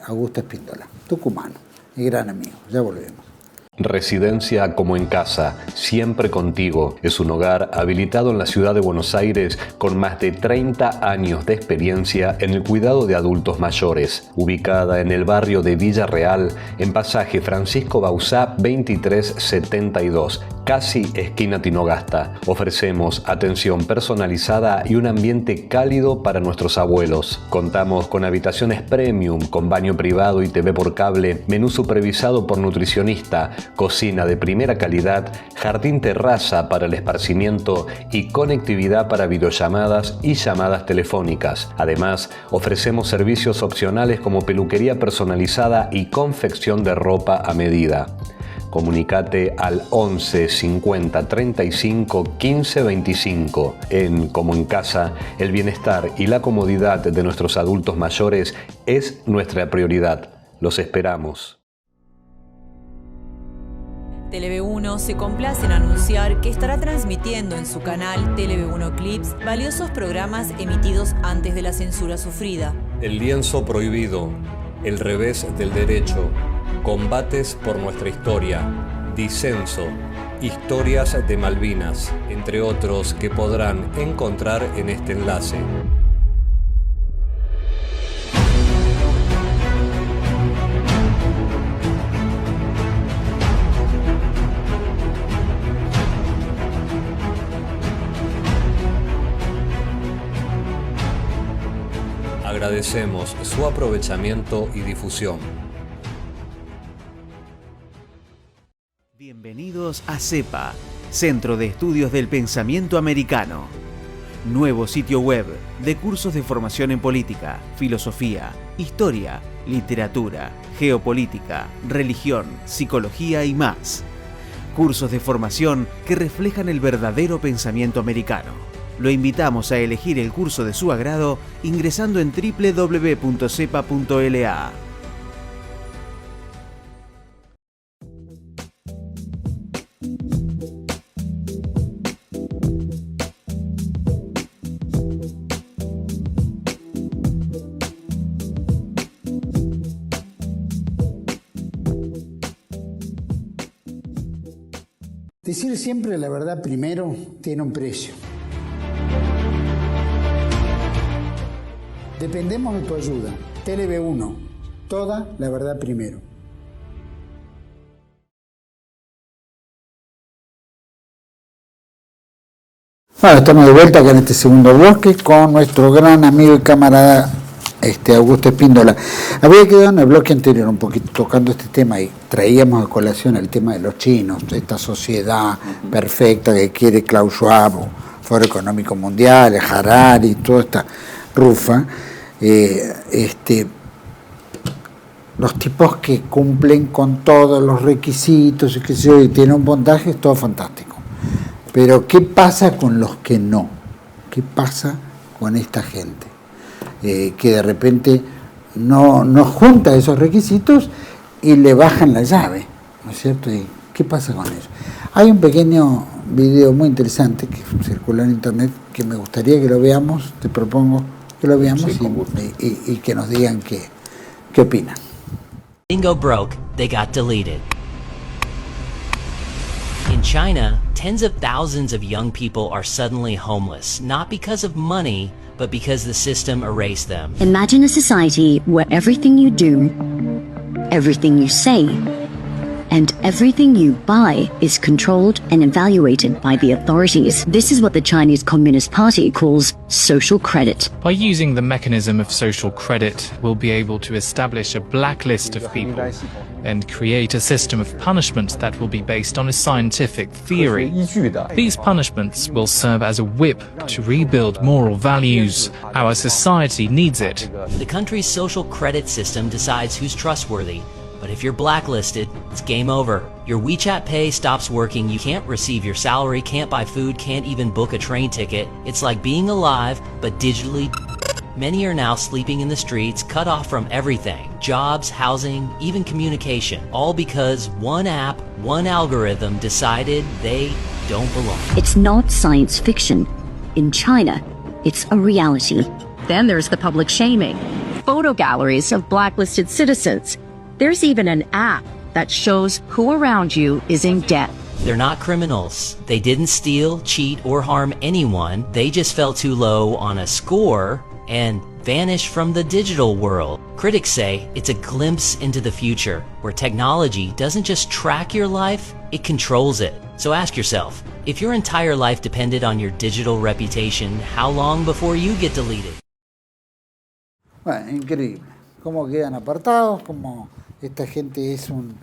Augusto Espíndola, tucumano, mi gran amigo. Ya volvemos. Residencia como en casa, siempre contigo. Es un hogar habilitado en la ciudad de Buenos Aires con más de 30 años de experiencia en el cuidado de adultos mayores. Ubicada en el barrio de Villa Real, en pasaje Francisco Bauzá 2372, casi esquina Tinogasta. Ofrecemos atención personalizada y un ambiente cálido para nuestros abuelos. Contamos con habitaciones premium, con baño privado y TV por cable, menú supervisado por nutricionista, cocina de primera calidad, jardín terraza para el esparcimiento y conectividad para videollamadas y llamadas telefónicas. Además, ofrecemos servicios opcionales como peluquería personalizada y confección de ropa a medida. Comunicate al 11 50 35 15 25. En Como en Casa, el bienestar y la comodidad de nuestros adultos mayores es nuestra prioridad. Los esperamos. TLV1 se complace en anunciar que estará transmitiendo en su canal TLV1 Clips valiosos programas emitidos antes de la censura sufrida. El lienzo prohibido, el revés del derecho, combates por nuestra historia, disenso, historias de Malvinas, entre otros que podrán encontrar en este enlace. Agradecemos su aprovechamiento y difusión. Bienvenidos a CEPA, Centro de Estudios del Pensamiento Americano. Nuevo sitio web de cursos de formación en política, filosofía, historia, literatura, geopolítica, religión, psicología y más. Cursos de formación que reflejan el verdadero pensamiento americano. Lo invitamos a elegir el curso de su agrado ingresando en www.cepa.la. Decir siempre la verdad primero tiene un precio. Dependemos de tu ayuda. TLV1, toda la verdad primero. Bueno, estamos de vuelta acá en este segundo bloque con nuestro gran amigo y camarada Augusto Espíndola. Había quedado en el bloque anterior un poquito tocando este tema y traíamos a colación el tema de los chinos, de esta sociedad perfecta que quiere Klaus Schwab, Foro Económico Mundial, Harari, toda esta rufa. Los tipos que cumplen con todos los requisitos y tienen un puntaje, es todo fantástico. Pero ¿qué pasa con los que no? ¿Qué pasa con esta gente? Que de repente no junta esos requisitos y le bajan la llave, ¿no es cierto? ¿Y qué pasa con eso? Hay un pequeño video muy interesante que circula en internet que me gustaría que lo veamos, te propongo que lo veamos y que nos digan qué opinan. Bingo broke, they got deleted. In China, tens of thousands of young people are suddenly homeless, not because of money, but because the system erased them. Imagine a society where everything you do, everything you say, and everything you buy is controlled and evaluated by the authorities. This is what the Chinese Communist Party calls social credit. By using the mechanism of social credit, we'll be able to establish a blacklist of people and create a system of punishment that will be based on a scientific theory. These punishments will serve as a whip to rebuild moral values. Our society needs it. The country's social credit system decides who's trustworthy. But if you're blacklisted, it's game over. Your WeChat Pay stops working, you can't receive your salary, can't buy food, can't even book a train ticket. It's like being alive, but digitally. Many are now sleeping in the streets, cut off from everything. Jobs, housing, even communication. All because one app, one algorithm decided they don't belong. It's not science fiction. In China, it's a reality. Then there's the public shaming. Photo galleries of blacklisted citizens. There's even an app that shows who around you is in debt. They're not criminals. They didn't steal, cheat, or harm anyone. They just fell too low on a score and vanished from the digital world. Critics say it's a glimpse into the future, where technology doesn't just track your life, it controls it. So ask yourself, if your entire life depended on your digital reputation, how long before you get deleted? Bueno, increíble. Cómo quedan apartados, cómo esta gente es un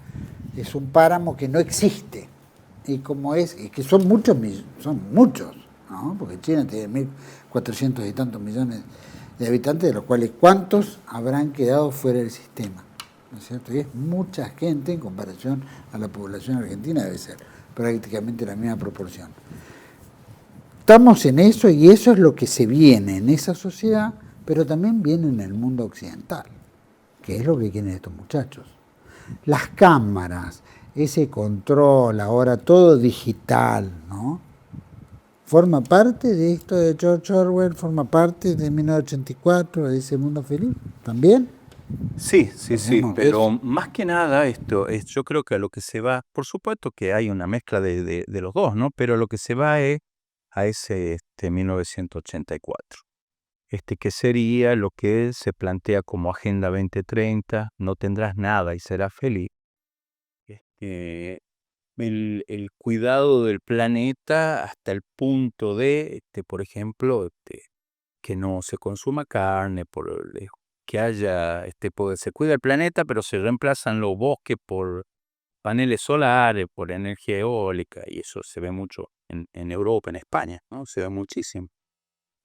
páramo que no existe. Y como es, y que son muchos, ¿no? Porque China tiene 1.400 y tantos millones de habitantes, de los cuales ¿cuántos habrán quedado fuera del sistema? ¿No es cierto? Y es mucha gente en comparación a la población argentina, debe ser prácticamente la misma proporción. Estamos en eso y eso es lo que se viene en esa sociedad, pero también viene en el mundo occidental, que es lo que quieren estos muchachos. Las cámaras, ese control, ahora todo digital, ¿no? ¿Forma parte de esto de George Orwell? ¿Forma parte de 1984, de ese mundo feliz? ¿También? Sí, pero Eso. más que nada esto es, yo creo que a lo que se va, por supuesto que hay una mezcla de los dos, ¿no? Pero lo que se va es a ese 1984. Que sería lo que se plantea como Agenda 2030, no tendrás nada y serás feliz. El cuidado del planeta hasta el punto de, por ejemplo, que no se consuma carne, que haya, se cuida el planeta, pero se reemplazan los bosques por paneles solares, por energía eólica, y eso se ve mucho en Europa, en España, ¿no? Se ve muchísimo.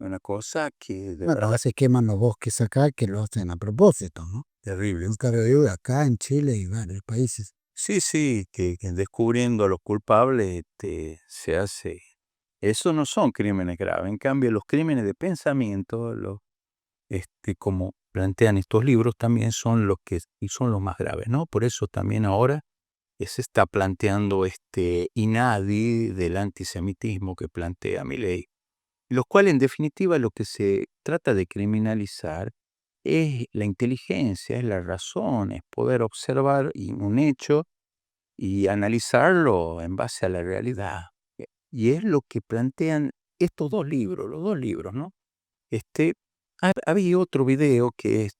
Una cosa que de Bueno, verdad se queman los bosques acá, que lo hacen a propósito, ¿no? terrible. Nunca lo digo acá en Chile y varios países. Sí, que descubriendo a los culpables se hace. Eso no son crímenes graves. En cambio, los crímenes de pensamiento, como plantean estos libros, también son y son los más graves, ¿no? Por eso también ahora se está planteando este INADI del antisemitismo que plantea Milei, los cuales en definitiva lo que se trata de criminalizar es la inteligencia, es la razón, es poder observar un hecho y analizarlo en base a la realidad. Y es lo que plantean estos los dos libros, ¿no? Había otro video que es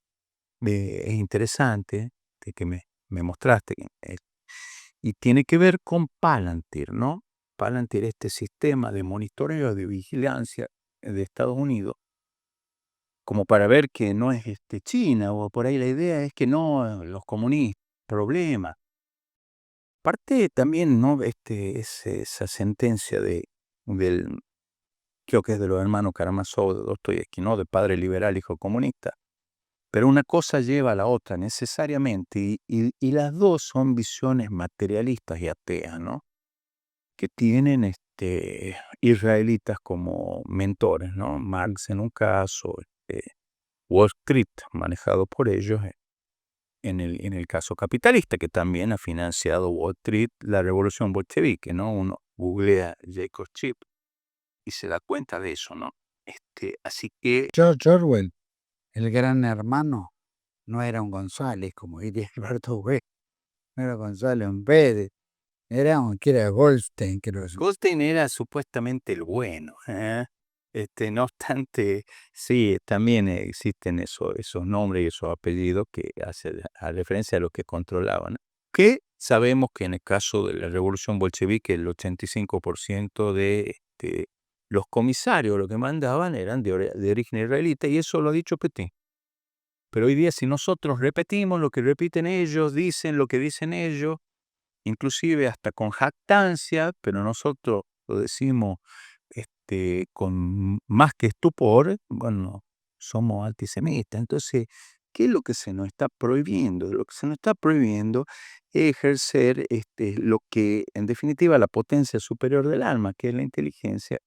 interesante, que me mostraste, y tiene que ver con Palantir, ¿no? Palantir, este sistema de monitoreo de vigilancia de Estados Unidos, como para ver que no es China, o por ahí la idea es que no, los comunistas, problema. Parte también, ¿no? Es esa sentencia del, creo que es de los hermanos Karamazov, de Dostoyevsky, ¿no? De padre liberal, hijo comunista. Pero una cosa lleva a la otra necesariamente, y las dos son visiones materialistas y ateas, ¿no? Que tienen israelitas como mentores, ¿no? Marx en un caso, Wall Street manejado por ellos en el caso capitalista, que también ha financiado Wall Street la revolución bolchevique, ¿no? Uno googlea Jacob Chip y se da cuenta de eso, ¿no? Así que George Orwell, el gran hermano, no era un González, como diría Alberto Hue, no era González, un Pérez, era un que era Goldstein, creo. Goldstein era supuestamente el bueno, ¿eh? No obstante, sí, también existen esos nombres y esos apellidos que hacen a referencia a los que controlaban, que Sabemos que en el caso de la revolución bolchevique, el 85% de los comisarios, lo que mandaban, eran de origen israelita, y eso lo ha dicho Petain. Pero hoy día, si nosotros repetimos lo que repiten ellos, dicen lo que dicen ellos, inclusive hasta con jactancia, pero nosotros lo decimos con más que estupor, bueno, somos antisemitas. Entonces, ¿qué es lo que se nos está prohibiendo? Lo que se nos está prohibiendo es ejercer lo que, en definitiva, la potencia superior del alma, que es la inteligencia,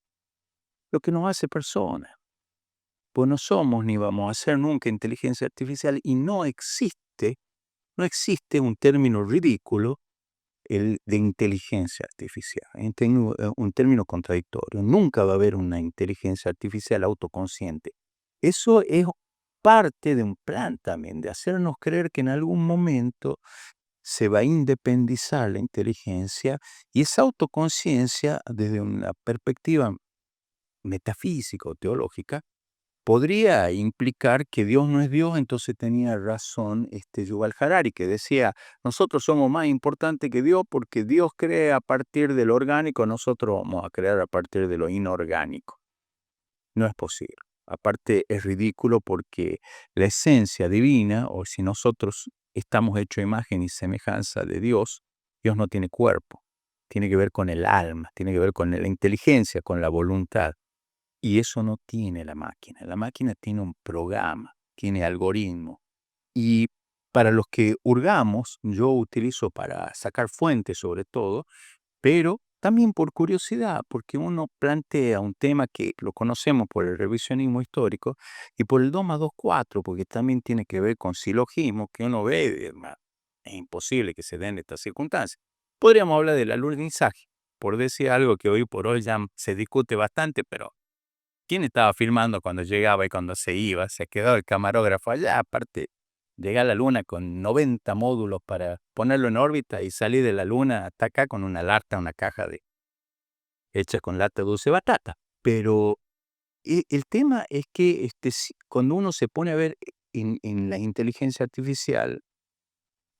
lo que nos hace personas. Pues no somos ni vamos a ser nunca inteligencia artificial, y no existe un término ridículo, el de inteligencia artificial, un término contradictorio. Nunca va a haber una inteligencia artificial autoconsciente. Eso es parte de un plan también, de hacernos creer que en algún momento se va a independizar la inteligencia, y esa autoconciencia, desde una perspectiva metafísica o teológica, podría implicar que Dios no es Dios. Entonces tenía razón Yuval Harari, que decía, nosotros somos más importantes que Dios porque Dios crea a partir de lo orgánico, nosotros vamos a crear a partir de lo inorgánico. No es posible. Aparte es ridículo, porque la esencia divina, o si nosotros estamos hechos a imagen y semejanza de Dios, Dios no tiene cuerpo, tiene que ver con el alma, tiene que ver con la inteligencia, con la voluntad. Y eso no tiene la máquina. La máquina tiene un programa, tiene algoritmo. Y para los que hurgamos, yo utilizo para sacar fuentes sobre todo, pero también por curiosidad, porque uno plantea un tema que lo conocemos por el revisionismo histórico y por el 2 más 2, 4, porque también tiene que ver con silogismo que uno ve, es imposible que se den estas circunstancias. Podríamos hablar del alunizaje, por decir algo que hoy por hoy ya se discute bastante, pero ¿quién estaba filmando cuando llegaba y cuando se iba? Se quedó el camarógrafo allá. Aparte, llegué a la Luna con 90 módulos para ponerlo en órbita, y salí de la Luna hasta acá con una lata, una caja hecha con lata de dulce batata. Pero el tema es que cuando uno se pone a ver en la inteligencia artificial,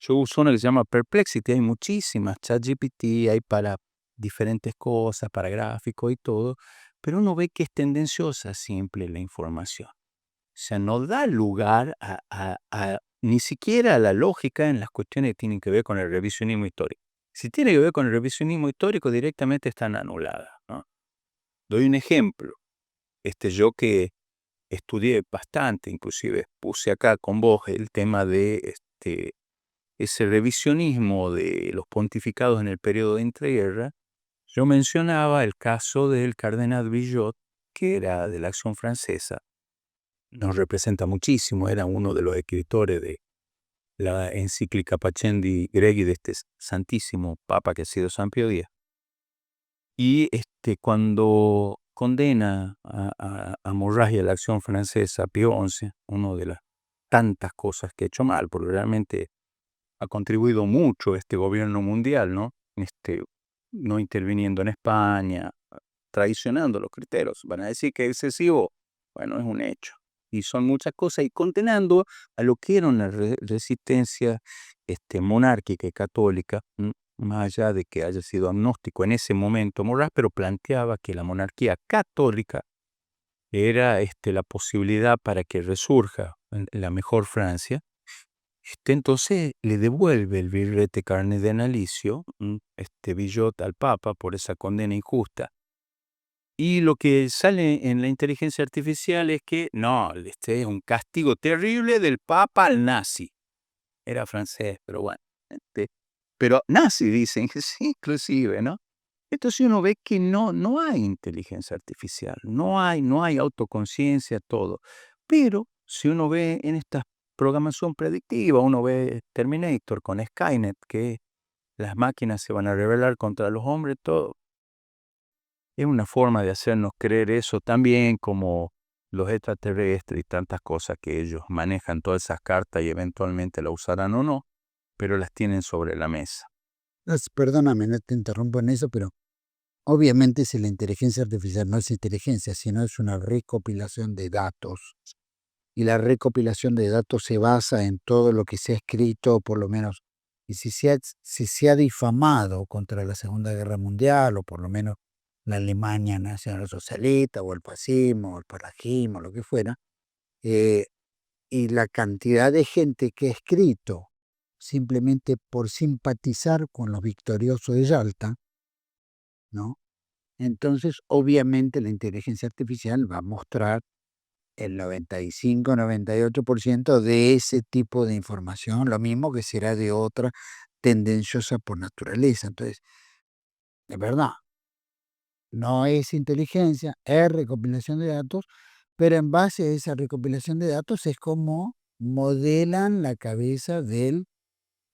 yo uso una que se llama Perplexity, hay muchísimas, ChatGPT, hay para diferentes cosas, para gráficos y todo, pero uno ve que es tendenciosa siempre la información. O sea, no da lugar ni siquiera a la lógica en las cuestiones que tienen que ver con el revisionismo histórico. Si tiene que ver con el revisionismo histórico, directamente están anuladas, ¿no? Doy un ejemplo. Yo que estudié bastante, inclusive puse acá con vos el tema de ese revisionismo de los pontificados en el periodo de entreguerra. Yo mencionaba el caso del cardenal Villot, que era de la Acción Francesa. Nos representa muchísimo, era uno de los escritores de la encíclica Pacendi Gregii de este santísimo papa que ha sido San Pío X. Y cuando condena a hemorragia la Acción Francesa, Pío XI, una de las tantas cosas que ha hecho mal, porque realmente ha contribuido mucho este gobierno mundial, ¿no? No interviniendo en España, traicionando los criterios. Van a decir que es excesivo. Bueno, es un hecho. Y son muchas cosas, y condenando a lo que era una resistencia monárquica y católica, más allá de que haya sido agnóstico en ese momento Maurras, pero planteaba que la monarquía católica era la posibilidad para que resurja la mejor Francia. Entonces le devuelve el birrete cardenalicio, Villot, al Papa por esa condena injusta. Y lo que sale en la inteligencia artificial es que no, es un castigo terrible del Papa al nazi. Era francés, pero bueno. Pero nazi dicen, sí, inclusive, ¿no? Entonces uno ve que no hay inteligencia artificial, no hay autoconciencia, todo. Pero si uno ve en esta programación predictiva, uno ve Terminator con Skynet, que las máquinas se van a rebelar contra los hombres, todo. Es una forma de hacernos creer eso también, como los extraterrestres y tantas cosas que ellos manejan todas esas cartas y eventualmente la usarán o no, pero las tienen sobre la mesa. Perdóname, no te interrumpo en eso, pero obviamente si la inteligencia artificial no es inteligencia, sino es una recopilación de datos. Y la recopilación de datos se basa en todo lo que se ha escrito, por lo menos y si se ha difamado contra la Segunda Guerra Mundial, o por lo menos la Alemania nacionalsocialista, o el fascismo, o el falangismo, lo que fuera, y la cantidad de gente que ha escrito simplemente por simpatizar con los victoriosos de Yalta, ¿no? Entonces, obviamente, la inteligencia artificial va a mostrar el 95-98% de ese tipo de información, lo mismo que será de otra tendenciosa por naturaleza. Entonces, es verdad, no es inteligencia, es recopilación de datos, pero en base a esa recopilación de datos es como modelan la cabeza del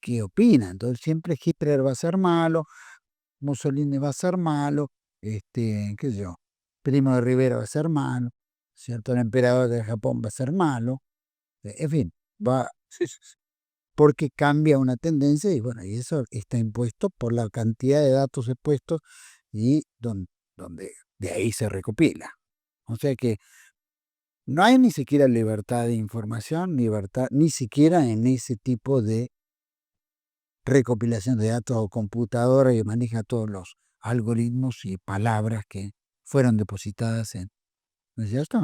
que opina. Entonces, siempre Hitler va a ser malo, Mussolini va a ser malo, qué sé yo, Primo de Rivera va a ser malo, ¿cierto? El emperador de Japón va a ser malo, en fin, va, porque cambia una tendencia y bueno, y eso está impuesto por la cantidad de datos expuestos y donde de ahí se recopila. O sea que no hay ni siquiera libertad de información, libertad, ni siquiera en ese tipo de recopilación de datos o computadora que maneja todos los algoritmos y palabras que fueron depositadas en, ¿no es cierto?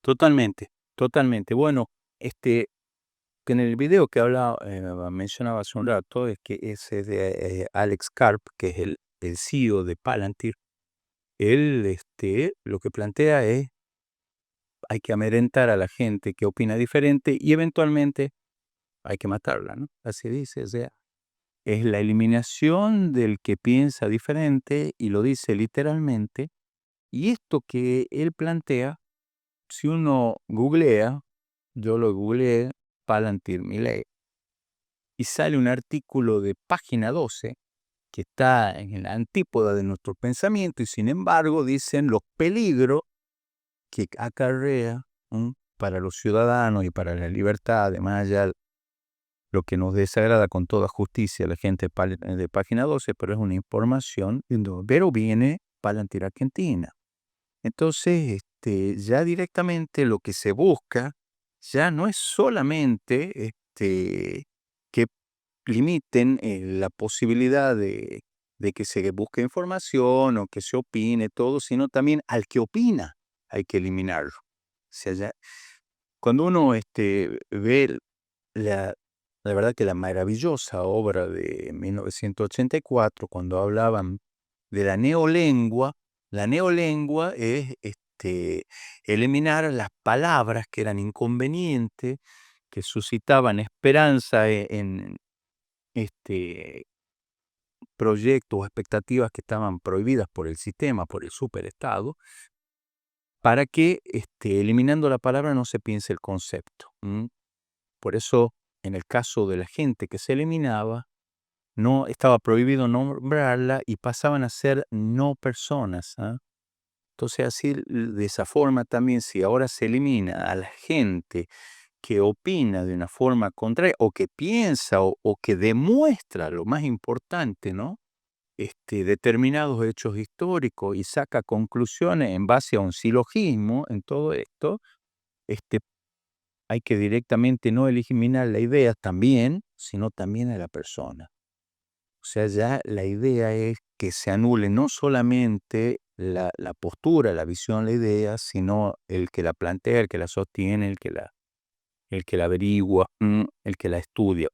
Totalmente, totalmente. Bueno, que en el video que mencionaba hace un rato, es que ese de Alex Karp, que es el CEO de Palantir, él lo que plantea es hay que amedrentar a la gente que opina diferente y eventualmente hay que matarla, ¿no? Así dice, o sea, es la eliminación del que piensa diferente y lo dice literalmente. Y esto que él plantea, si uno googlea, yo lo googleé, Palantir Milei, y sale un artículo de página 12 que está en la antípoda de nuestro pensamiento y sin embargo dicen los peligros que acarrea para los ciudadanos y para la libertad, además allá lo que nos desagrada con toda justicia la gente de página 12, pero es una información, pero viene Palantir Argentina. Entonces, ya directamente lo que se busca ya no es solamente que limiten la posibilidad de que se busque información o que se opine todo, sino también al que opina hay que eliminarlo. O sea, cuando uno ve la verdad que la maravillosa obra de 1984, cuando hablaban de la neolengua es eliminar las palabras que eran inconvenientes, que suscitaban esperanza en proyectos o expectativas que estaban prohibidas por el sistema, por el superestado, para que eliminando la palabra no se piense el concepto. Por eso, en el caso de la gente que se eliminaba, no estaba prohibido nombrarla y pasaban a ser no personas. Entonces, así, de esa forma también, si ahora se elimina a la gente que opina de una forma contraria, o que piensa, o que demuestra, lo más importante, ¿no? Determinados hechos históricos y saca conclusiones en base a un silogismo en todo esto, hay que directamente no eliminar la idea también, sino también a la persona. O sea, ya la idea es que se anule no solamente la postura, la visión, la idea, sino el que la plantea, el que la sostiene, el que la averigua, el que la estudia.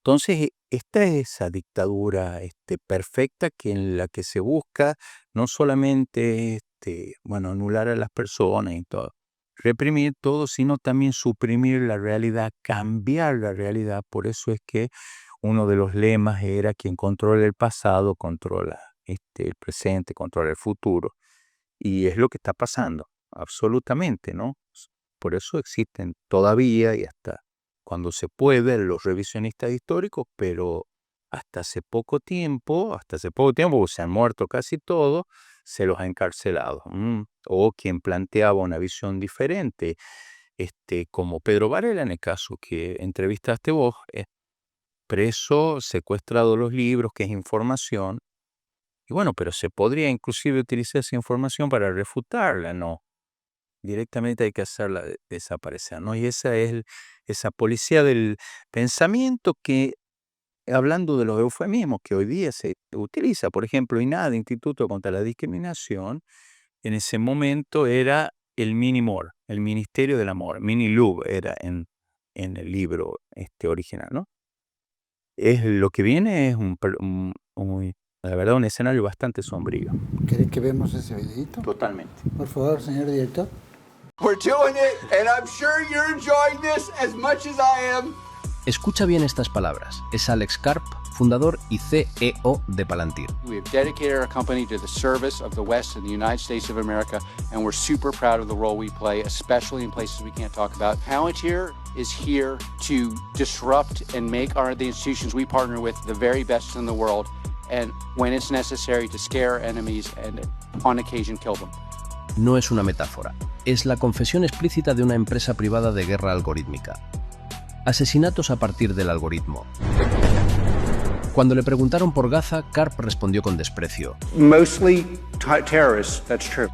Entonces, esta es esa dictadura perfecta en la que se busca no solamente anular a las personas y todo, reprimir todo, sino también suprimir la realidad, cambiar la realidad. Por eso es que uno de los lemas era: quien controla el pasado, controla el presente, controla el futuro. Y es lo que está pasando, absolutamente, ¿no? Por eso existen todavía y hasta cuando se puede los revisionistas históricos, pero hasta hace poco tiempo, se han muerto casi todos, se los ha encarcelado. O quien planteaba una visión diferente, como Pedro Varela, en el caso que entrevistaste vos, preso, secuestrado los libros, que es información. Y bueno, pero se podría inclusive utilizar esa información para refutarla, ¿no? Directamente hay que hacerla desaparecer, ¿no? Y esa es esa policía del pensamiento que hablando de los eufemismos que hoy día se utiliza, por ejemplo, INADI, Instituto contra la Discriminación, en ese momento era el Mini-MOR, el Ministerio del Amor, Mini-LUB era en el libro original, ¿no? Lo que viene es la verdad, un escenario bastante sombrío. ¿Querés que vemos ese videito? Totalmente. Por favor, señor director. We're doing it, and I'm sure you're enjoying this as much as I am. Escucha bien estas palabras. Es Alex Karp, fundador y CEO de Palantir. We have dedicated our company to the service of the West and the United States of America, and we're super proud of the role we play, especially in places we can't talk about. Palantir is here to disrupt and make the institutions we partner with the very best in the world, and when it's necessary, to scare enemies and, on occasion, kill them. No es una metáfora. Es la confesión explícita de una empresa privada de guerra algorítmica. Asesinatos a partir del algoritmo. Cuando le preguntaron por Gaza, Karp respondió con desprecio. Mostly terrorists, that's true.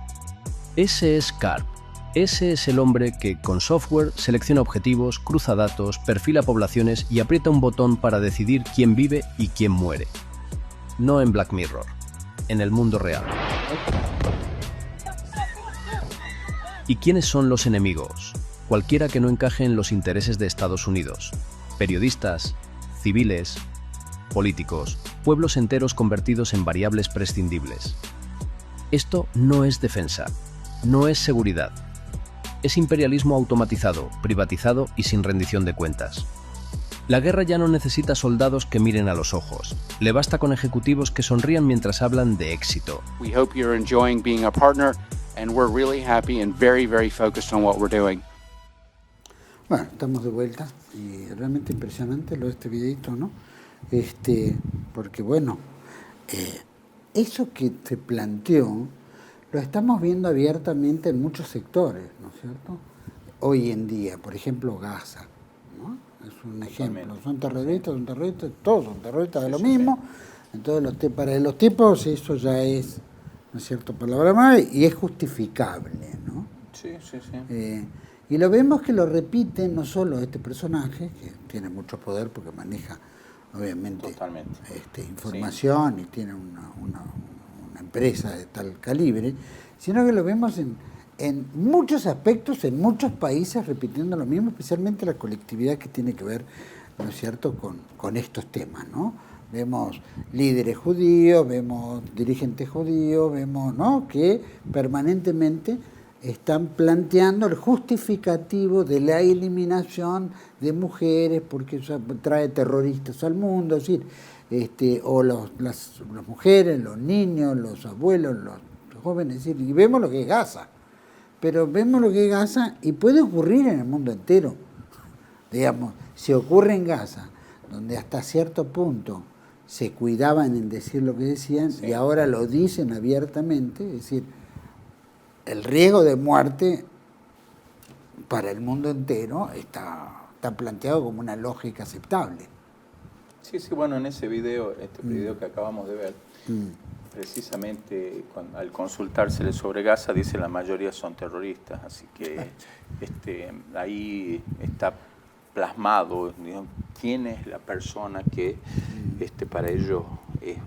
Ese es Karp. Ese es el hombre que, con software, selecciona objetivos, cruza datos, perfila poblaciones y aprieta un botón para decidir quién vive y quién muere. No en Black Mirror, en el mundo real. ¿Y quiénes son los enemigos? Cualquiera que no encaje en los intereses de Estados Unidos. Periodistas, civiles, políticos, pueblos enteros convertidos en variables prescindibles. Esto no es defensa, no es seguridad. Es imperialismo automatizado, privatizado y sin rendición de cuentas. La guerra ya no necesita soldados que miren a los ojos. Le basta con ejecutivos que sonrían mientras hablan de éxito. We hope you're enjoying being a partner, and we're really happy and very, very focused on what we're doing. Bueno, estamos de vuelta y realmente impresionante lo de este videito, ¿no? Porque bueno, eso que se planteó lo estamos viendo abiertamente en muchos sectores, ¿no es cierto? Hoy en día, por ejemplo, Gaza, ¿no? Es un ejemplo. Son terroristas, todos son terroristas de lo mismo. Entonces, para los tipos eso ya es, ¿no es cierto?, palabra más y es justificable, ¿no? Sí, sí, sí. Y lo vemos que lo repite no solo este personaje, que tiene mucho poder porque maneja, obviamente, información, sí, y tiene una empresa de tal calibre, sino que lo vemos en muchos aspectos, en muchos países repitiendo lo mismo, especialmente la colectividad que tiene que ver, ¿no es cierto?, con estos temas, ¿no? Vemos líderes judíos, vemos dirigentes judíos, vemos, ¿no?, que permanentemente están planteando el justificativo de la eliminación de mujeres porque eso trae terroristas al mundo, es decir, o las mujeres, los niños, los abuelos, los jóvenes, es decir, y vemos lo que es Gaza, pero vemos lo que es Gaza y puede ocurrir en el mundo entero, digamos, si ocurre en Gaza, donde hasta cierto punto se cuidaban en decir lo que decían, sí, y ahora lo dicen abiertamente, es decir, el riesgo de muerte para el mundo entero está planteado como una lógica aceptable. Sí, sí, bueno, en ese video, video que acabamos de ver, precisamente al consultársele sobre Gaza, dice la mayoría son terroristas, así que ahí está plasmado, digamos, quién es la persona que para ellos es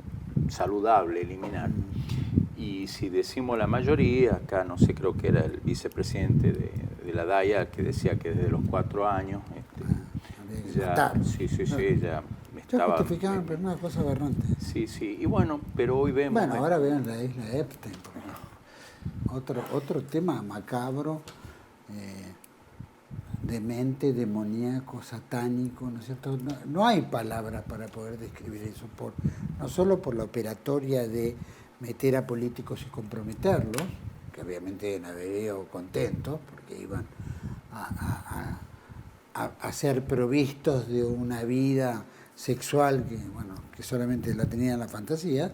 saludable eliminar. Y si decimos la mayoría, acá no sé, creo que era el vicepresidente de la DAIA que decía que desde los 4 años ya estaba justificado, pero una cosa aberrante. Sí, sí, y bueno, pero hoy vemos... Bueno, ahora vean la isla Epstein, otro tema macabro, demente, demoníaco, satánico, ¿no es cierto? No hay palabras para poder describir eso, no solo por la operatoria de meter a políticos y comprometerlos, que obviamente deben haber ido contentos, porque iban a ser provistos de una vida sexual que solamente la tenían en la fantasía,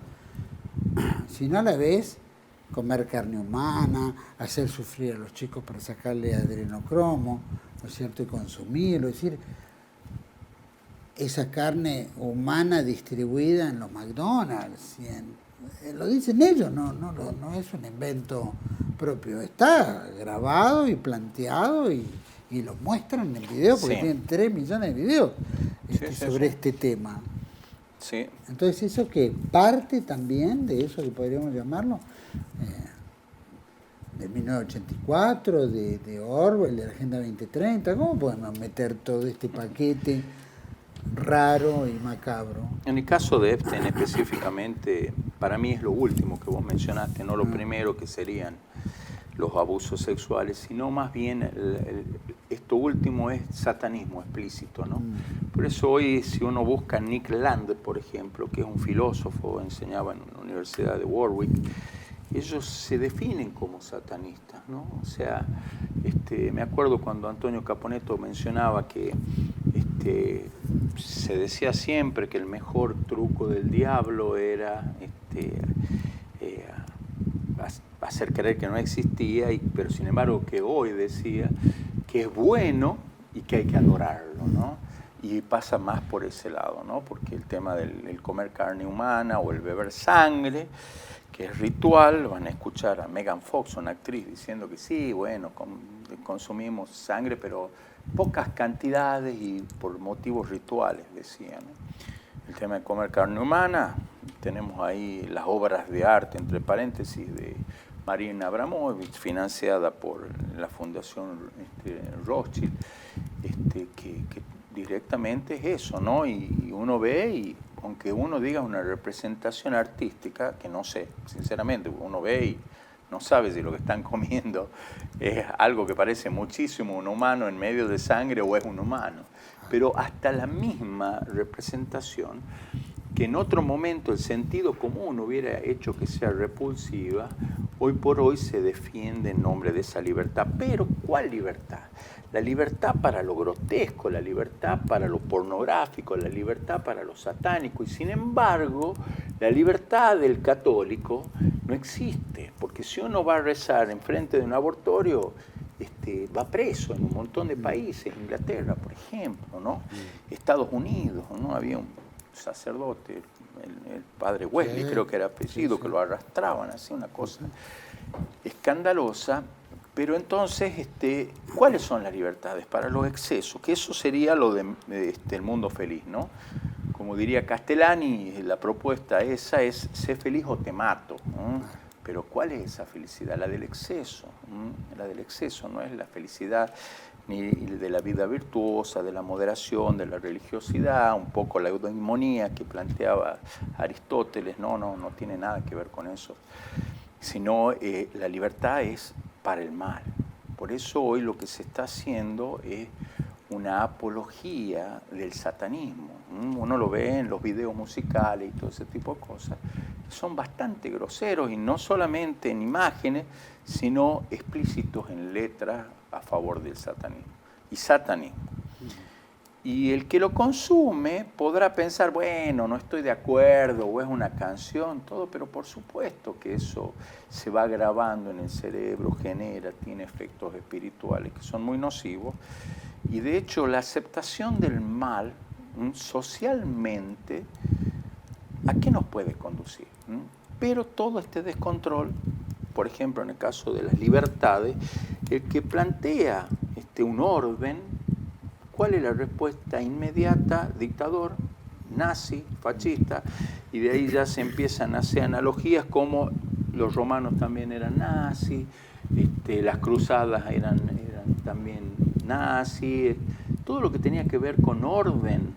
sino a la vez comer carne humana, hacer sufrir a los chicos para sacarle adrenocromo, ¿no es cierto?, y consumirlo, es decir, esa carne humana distribuida en los McDonald's, lo dicen ellos, no es un invento propio, está grabado y planteado y lo muestran en el video porque sí, tienen 3 millones de videos sobre este tema. Sí. Entonces eso que parte también de eso que podríamos llamarlo, de 1984, de Orwell, de la Agenda 2030, ¿cómo podemos meter todo este paquete raro y macabro? En el caso de Epstein específicamente, para mí es lo último que vos mencionaste, no lo primero que serían los abusos sexuales, sino más bien esto último es satanismo explícito, ¿no? Por eso hoy, si uno busca Nick Land, por ejemplo, que es un filósofo, enseñaba en la Universidad de Warwick, ellos se definen como satanistas, ¿no? O sea, me acuerdo cuando Antonio Caponetto mencionaba que se decía siempre que el mejor truco del diablo era hacer creer que no existía, pero sin embargo que hoy decía que es bueno y que hay que adorarlo, ¿no? Y pasa más por ese lado, ¿no? Porque el tema del comer carne humana o el beber sangre, que es ritual, van a escuchar a Megan Fox, una actriz, diciendo que sí, bueno, consumimos sangre, pero pocas cantidades y por motivos rituales, decía, ¿no? El tema de comer carne humana, tenemos ahí las obras de arte, entre paréntesis, de Marina Abramovich, financiada por la Fundación Rothschild, que directamente es eso, ¿no? Y uno ve, y aunque uno diga una representación artística, que no sé, sinceramente, uno ve y no sabe si lo que están comiendo es algo que parece muchísimo un humano en medio de sangre o es un humano. Pero hasta la misma representación, que en otro momento el sentido común hubiera hecho que sea repulsiva, hoy por hoy se defiende en nombre de esa libertad. Pero ¿cuál libertad? La libertad para lo grotesco, la libertad para lo pornográfico, la libertad para lo satánico. Y sin embargo, la libertad del católico no existe, porque si uno va a rezar enfrente de un abortorio, va preso en un montón de países, Inglaterra, por ejemplo, ¿no? Estados Unidos, ¿no? Había un sacerdote, el padre Wesley, creo que era apellido, que lo arrastraban, así, una cosa escandalosa. Pero entonces, ¿cuáles son las libertades? Para los excesos, que eso sería lo de el mundo feliz, ¿no? Como diría Castellani, la propuesta esa es: sé feliz o te mato, ¿no? Pero ¿cuál es esa felicidad? La del exceso. La del exceso no es la felicidad ni de la vida virtuosa, de la moderación, de la religiosidad, un poco la eudemonía que planteaba Aristóteles, no tiene nada que ver con eso, sino la libertad es para el mal. Por eso hoy lo que se está haciendo es una apología del satanismo. Uno lo ve en los videos musicales y todo ese tipo de cosas, que son bastante groseros, y no solamente en imágenes, sino explícitos en letras a favor del satanismo y satanismo. Y el que lo consume podrá pensar, bueno, no estoy de acuerdo, o es una canción, todo, pero por supuesto que eso se va grabando en el cerebro, tiene efectos espirituales que son muy nocivos. Y de hecho la aceptación del mal socialmente, ¿a qué nos puede conducir? Pero todo este descontrol, por ejemplo en el caso de las libertades, el que plantea un orden, ¿cuál es la respuesta inmediata? Dictador, nazi, fascista, y de ahí ya se empiezan a hacer analogías como los romanos también eran nazis, las cruzadas eran también nazis, todo lo que tenía que ver con orden,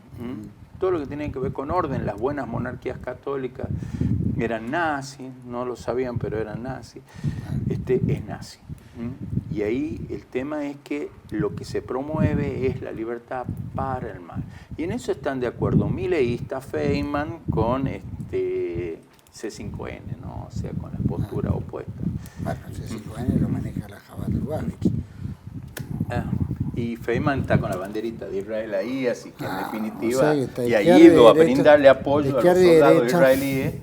todo lo que tenía que ver con orden, las buenas monarquías católicas eran nazis, no lo sabían, pero eran nazis, es nazi. Y ahí el tema es que lo que se promueve es la libertad para el mal. Y en eso están de acuerdo mileísta, Feynman, con C5N, ¿no? O sea, con la postura opuesta. Bueno, C5N lo maneja la Chabad Lubavitch. Y Feynman está con la banderita de Israel ahí, así que en definitiva, o sea, y ha ido a brindarle apoyo a los soldados israelíes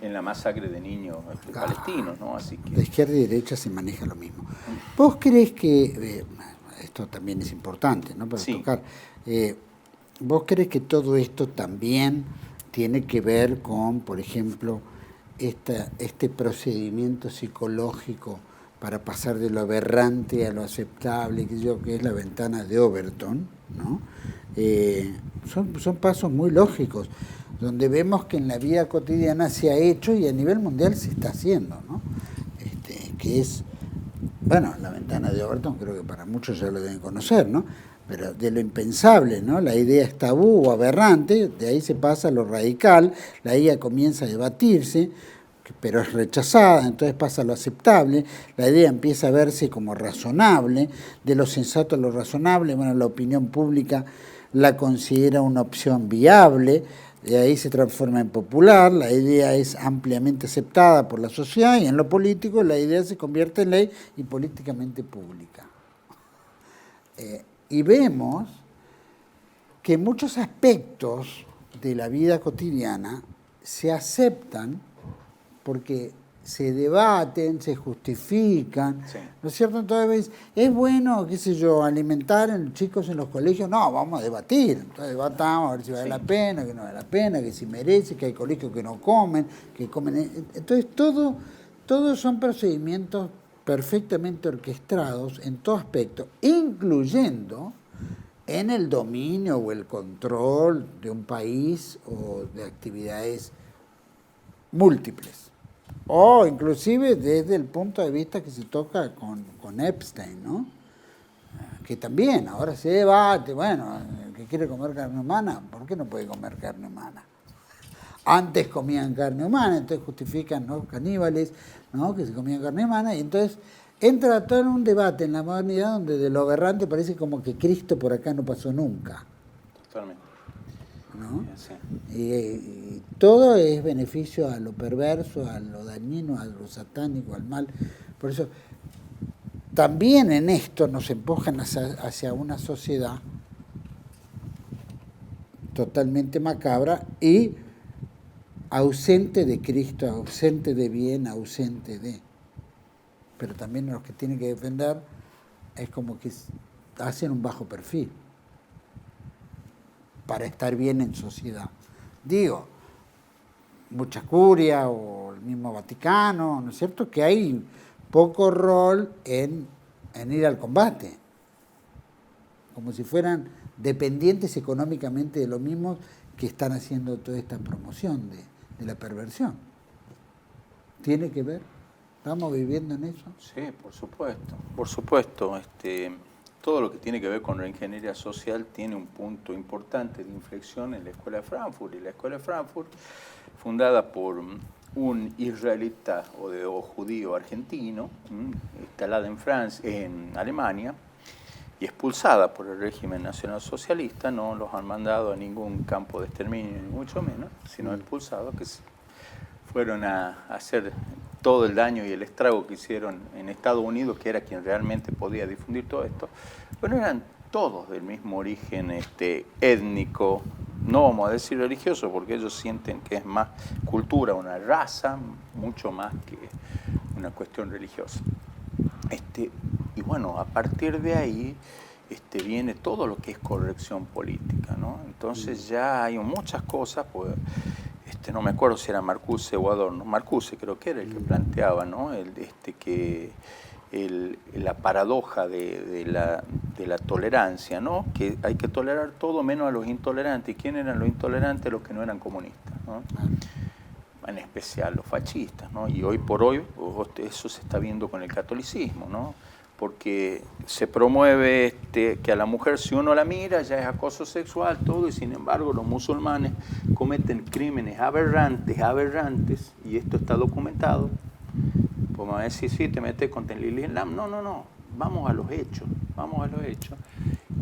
en la masacre de niños palestinos, ¿no? Así que... De izquierda y derecha se maneja lo mismo. ¿Vos creés que, esto también es importante, ¿no? Para tocar, ¿vos creés que todo esto también tiene que ver con, por ejemplo, este procedimiento psicológico para pasar de lo aberrante a lo aceptable, que es la ventana de Overton, ¿no? Son pasos muy lógicos. donde vemos que en la vida cotidiana se ha hecho y a nivel mundial se está haciendo, ¿no? Que es, bueno, la ventana de Overton creo que para muchos ya lo deben conocer, ¿no? Pero de lo impensable, ¿no? La idea es tabú o aberrante, de ahí se pasa a lo radical, la idea comienza a debatirse, pero es rechazada, entonces pasa a lo aceptable, la idea empieza a verse como razonable, de lo sensato a lo razonable, bueno, la opinión pública la considera una opción viable, de ahí se transforma en popular, la idea es ampliamente aceptada por la sociedad y en lo político la idea se convierte en ley y políticamente pública. Y vemos que muchos aspectos de la vida cotidiana se aceptan porque se debaten, se justifican, sí. ¿No es cierto? Entonces, ¿es bueno, qué sé yo, alimentar a los chicos en los colegios? No, vamos a debatir. Entonces debatamos a ver si vale la pena, que no vale la pena, que si merece, que hay colegios que no comen, que comen... Entonces, todos son procedimientos perfectamente orquestados en todo aspecto, incluyendo en el dominio o el control de un país o de actividades múltiples. O inclusive desde el punto de vista que se toca con Epstein, ¿no? Que también ahora se debate, bueno, el que quiere comer carne humana, ¿por qué no puede comer carne humana? Antes comían carne humana, entonces justifican, ¿no?, caníbales, ¿no?, que se comían carne humana, y entonces entra todo en un debate en la modernidad donde de lo aberrante parece como que Cristo por acá no pasó nunca. Totalmente. ¿No? Y todo es beneficio a lo perverso, a lo dañino, a lo satánico, al mal. Por eso también en esto nos empujan hacia una sociedad totalmente macabra y ausente de Cristo, ausente de bien, ausente de... Pero también los que tienen que defender es como que hacen un bajo perfil para estar bien en sociedad. Digo, mucha curia o el mismo Vaticano, ¿no es cierto?, que hay poco rol en ir al combate, como si fueran dependientes económicamente de lo mismo que están haciendo toda esta promoción de la perversión. ¿Tiene que ver? ¿Estamos viviendo en eso? Sí, por supuesto, por supuesto. Todo lo que tiene que ver con la ingeniería social tiene un punto importante de inflexión en la Escuela de Frankfurt. Y la Escuela de Frankfurt, fundada por un israelita o judío argentino, instalada en Francia, en Alemania, y expulsada por el régimen nacionalsocialista, no los han mandado a ningún campo de exterminio, ni mucho menos, sino expulsados, que fueron a hacer todo el daño y el estrago que hicieron en Estados Unidos, que era quien realmente podía difundir todo esto. Bueno, eran todos del mismo origen étnico, no vamos a decir religioso, porque ellos sienten que es más cultura, una raza, mucho más que una cuestión religiosa. Y bueno, a partir de ahí viene todo lo que es corrección política, ¿no? Entonces ya hay muchas cosas, pues, no me acuerdo si era Marcuse o Adorno, Marcuse creo que era el que planteaba, ¿no?, la paradoja de la tolerancia, ¿no?, que hay que tolerar todo menos a los intolerantes. ¿Y quién eran los intolerantes? Los que no eran comunistas, ¿no? En especial los fascistas, ¿no? Y hoy por hoy eso se está viendo con el catolicismo, ¿no? Porque se promueve que a la mujer, si uno la mira, ya es acoso sexual, todo, y sin embargo los musulmanes cometen crímenes aberrantes, y esto está documentado. Pues me va a decir, sí, te metes con el Islam. No, vamos a los hechos.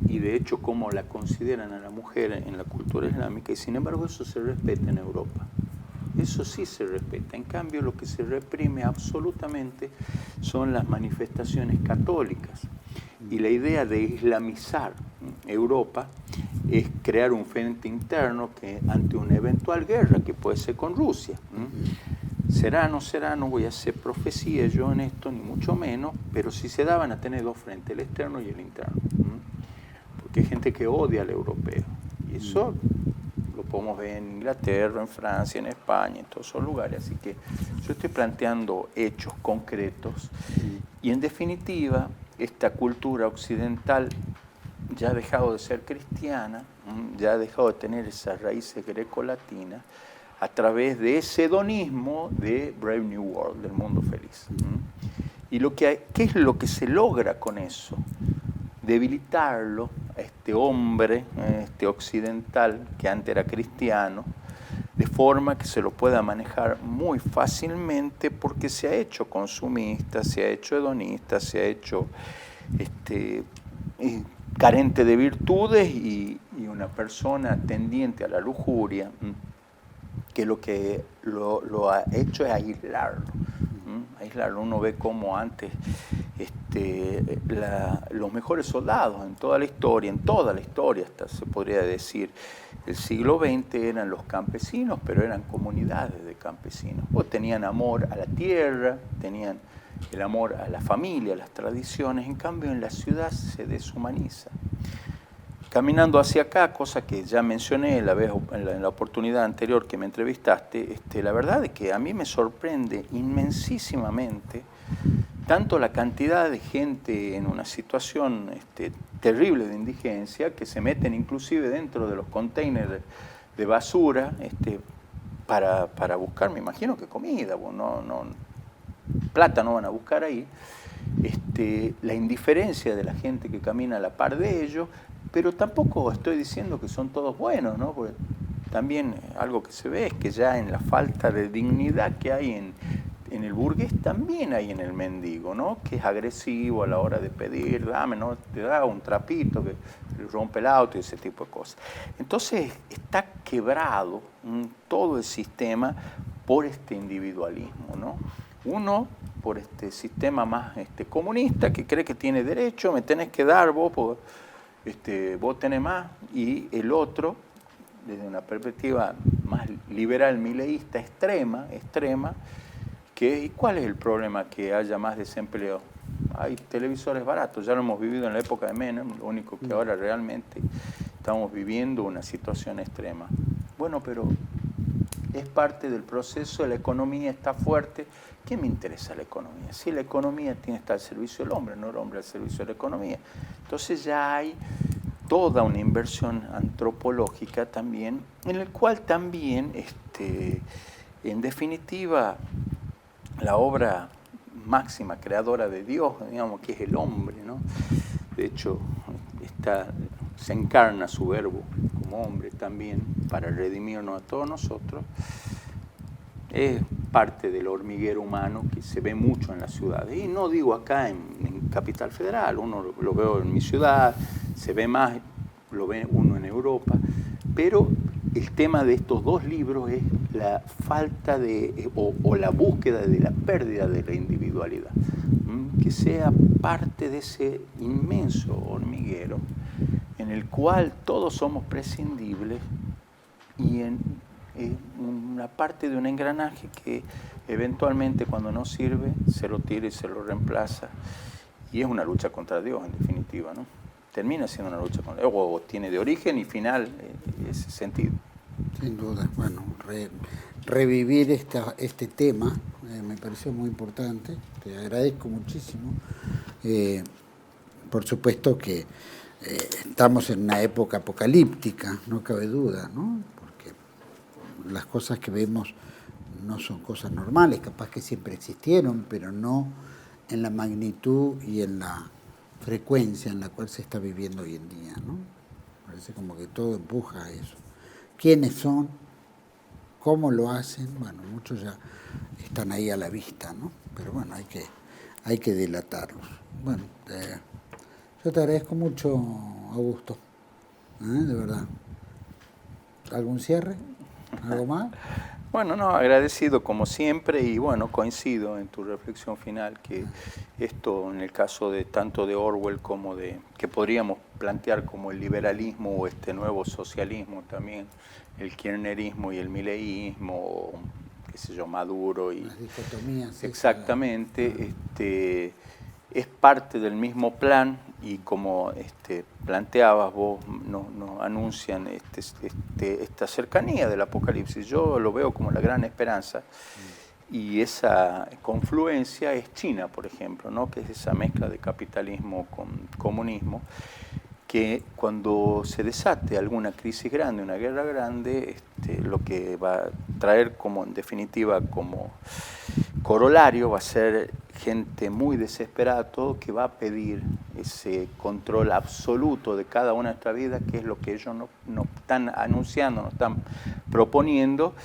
Y de hecho, cómo la consideran a la mujer en la cultura islámica, y sin embargo eso se respeta en Europa. Eso sí se respeta. En cambio, lo que se reprime absolutamente son las manifestaciones católicas. Y la idea de islamizar Europa es crear un frente interno que ante una eventual guerra, que puede ser con Rusia, será, no voy a hacer profecía yo en esto, ni mucho menos, pero si se daban a tener dos frentes, el externo y el interno. Porque hay gente que odia al europeo. Y eso lo podemos ver en Inglaterra, en Francia, en España, en todos esos lugares. Así que yo estoy planteando hechos concretos y, en definitiva, esta cultura occidental ya ha dejado de ser cristiana ya ha dejado de tener esas raíces grecolatinas a través de ese hedonismo de Brave New World, del mundo feliz. ¿Y qué es lo que se logra con eso? Debilitarlo, a este hombre, occidental, que antes era cristiano, de forma que se lo pueda manejar muy fácilmente porque se ha hecho consumista, se ha hecho hedonista, se ha hecho carente de virtudes y una persona tendiente a la lujuria, que lo ha hecho es aislarlo. Uno ve cómo antes los mejores soldados en toda la historia hasta se podría decir, el siglo XX eran los campesinos, pero eran comunidades de campesinos. O tenían amor a la tierra, tenían el amor a la familia, a las tradiciones. En cambio, en la ciudad se deshumaniza. Caminando hacia acá, cosa que ya mencioné en la oportunidad anterior que me entrevistaste, la verdad es que a mí me sorprende inmensísimamente tanto la cantidad de gente en una situación terrible de indigencia, que se meten inclusive dentro de los containers de basura para buscar, me imagino que comida, plata no van a buscar ahí, la indiferencia de la gente que camina a la par de ellos, pero tampoco estoy diciendo que son todos buenos, ¿no? Porque también algo que se ve es que ya en la falta de dignidad que hay en el burgués, también hay en el mendigo, ¿no? Que es agresivo a la hora de pedir, dame, ¿no? Te da un trapito que rompe el auto y ese tipo de cosas. Entonces está quebrado todo el sistema por este individualismo, ¿no? Uno, por este sistema más comunista, que cree que tiene derecho, me tenés que dar vos, vos tenés más, y el otro, desde una perspectiva más liberal, mileísta, extrema, ¿y cuál es el problema? Que haya más desempleo. Hay televisores baratos, ya lo hemos vivido en la época de Menem, lo único que ahora realmente estamos viviendo una situación extrema. Bueno, pero es parte del proceso, la economía está fuerte. ¿Qué me interesa la economía? Si la economía tiene que estar al servicio del hombre, no el hombre al servicio de la economía. Entonces ya hay toda una inversión antropológica también, en el cual también, en definitiva, la obra máxima creadora de Dios, digamos, que es el hombre, ¿no? De hecho, se encarna su verbo como hombre también para redimirnos a todos nosotros. Es parte del hormiguero humano que se ve mucho en las ciudades. Y no digo acá en Capital Federal, uno lo veo en mi ciudad, se ve más, lo ve uno en Europa, pero el tema de estos dos libros es la falta o la búsqueda de la pérdida de la individualidad, que sea parte de ese inmenso hormiguero en el cual todos somos prescindibles y en una parte de un engranaje que eventualmente cuando no sirve se lo tira y se lo reemplaza, y es una lucha contra Dios en definitiva, ¿no? Termina siendo una lucha contra Dios, o tiene de origen y final ese sentido. Sin duda, bueno, revivir este tema me pareció muy importante, te agradezco muchísimo. Por supuesto que estamos en una época apocalíptica, no cabe duda, ¿no? Porque las cosas que vemos no son cosas normales, capaz que siempre existieron, pero no en la magnitud y en la frecuencia en la cual se está viviendo hoy en día, ¿no? Parece como que todo empuja a eso. ¿Quiénes son? ¿Cómo lo hacen? Bueno, muchos ya están ahí a la vista, ¿no? Pero bueno, hay que delatarlos. Bueno, yo te agradezco mucho, Augusto, de verdad. ¿Algún cierre? ¿Algo más? Bueno, no, agradecido como siempre y bueno, coincido en tu reflexión final que esto en el caso de tanto de Orwell como de que podríamos plantear como el liberalismo o este nuevo socialismo también, el kirchnerismo y el mileísmo, o, qué sé yo, Maduro y las dicotomías. Exactamente, es parte del mismo plan y como planteabas vos, nos anuncian esta cercanía del apocalipsis. Yo lo veo como la gran esperanza y esa confluencia es China, por ejemplo, ¿no? Que es esa mezcla de capitalismo con comunismo, que cuando se desate alguna crisis grande, una guerra grande, lo que va a traer como, en definitiva, como corolario va a ser gente muy desesperada, todo que va a pedir ese control absoluto de cada una de nuestras vidas, que es lo que ellos nos están anunciando, nos están proponiendo,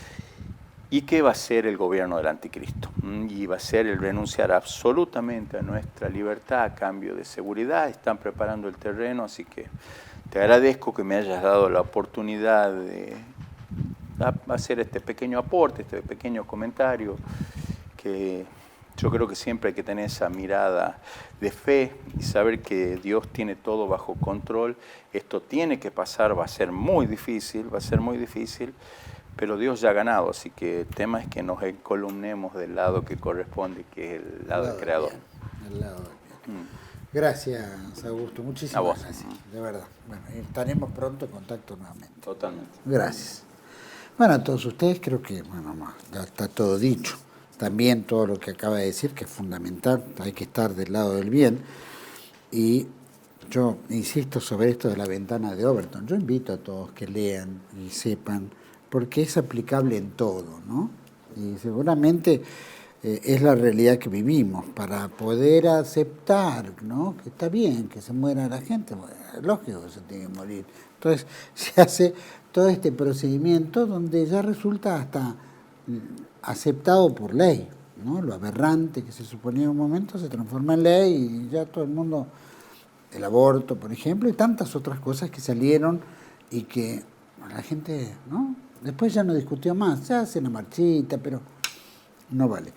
y que va a ser el gobierno del anticristo. Y va a ser el renunciar absolutamente a nuestra libertad a cambio de seguridad. Están preparando el terreno, así que te agradezco que me hayas dado la oportunidad de hacer este pequeño aporte, este pequeño comentario, que yo creo que siempre hay que tener esa mirada de fe y saber que Dios tiene todo bajo control. Esto tiene que pasar, va a ser muy difícil, pero Dios ya ha ganado, así que el tema es que nos encolumnemos del lado que corresponde, que es el lado del Creador. El lado del bien. Gracias, Augusto, muchísimas gracias, de verdad. Bueno, estaremos pronto en contacto nuevamente. Totalmente. Gracias. Bueno, a todos ustedes creo que, bueno, ya está todo dicho. También todo lo que acaba de decir, que es fundamental, hay que estar del lado del bien. Y yo insisto sobre esto de la ventana de Overton. Yo invito a todos que lean y sepan, porque es aplicable en todo, ¿no? Y seguramente es la realidad que vivimos, para poder aceptar, ¿no?, que está bien que se muera la gente, bueno, es lógico que se tiene que morir. Entonces se hace todo este procedimiento donde ya resulta hasta aceptado por ley, ¿no? Lo aberrante que se suponía en un momento se transforma en ley y ya todo el mundo, el aborto, por ejemplo, y tantas otras cosas que salieron y que la gente, ¿no?, después ya no discutió más, se hace una marchita, pero no vale.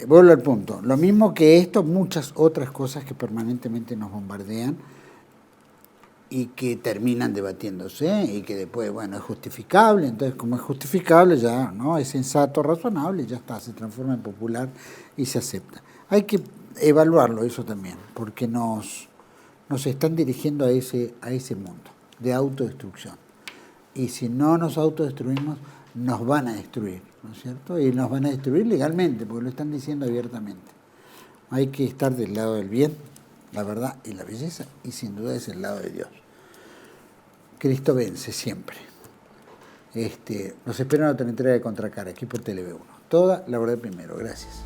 Vuelvo al punto, lo mismo que esto, muchas otras cosas que permanentemente nos bombardean y que terminan debatiéndose y que después, bueno, es justificable, entonces como es justificable ya, ¿no?, es sensato, razonable, ya está, se transforma en popular y se acepta. Hay que evaluarlo eso también, porque nos están dirigiendo a ese mundo de autodestrucción. Y si no nos autodestruimos, nos van a destruir, ¿no es cierto? Y nos van a destruir legalmente, porque lo están diciendo abiertamente. Hay que estar del lado del bien, la verdad y la belleza, y sin duda es el lado de Dios. Cristo vence siempre. Nos espera en otra entrega de Contracara, aquí por TV1. Toda la verdad primero. Gracias.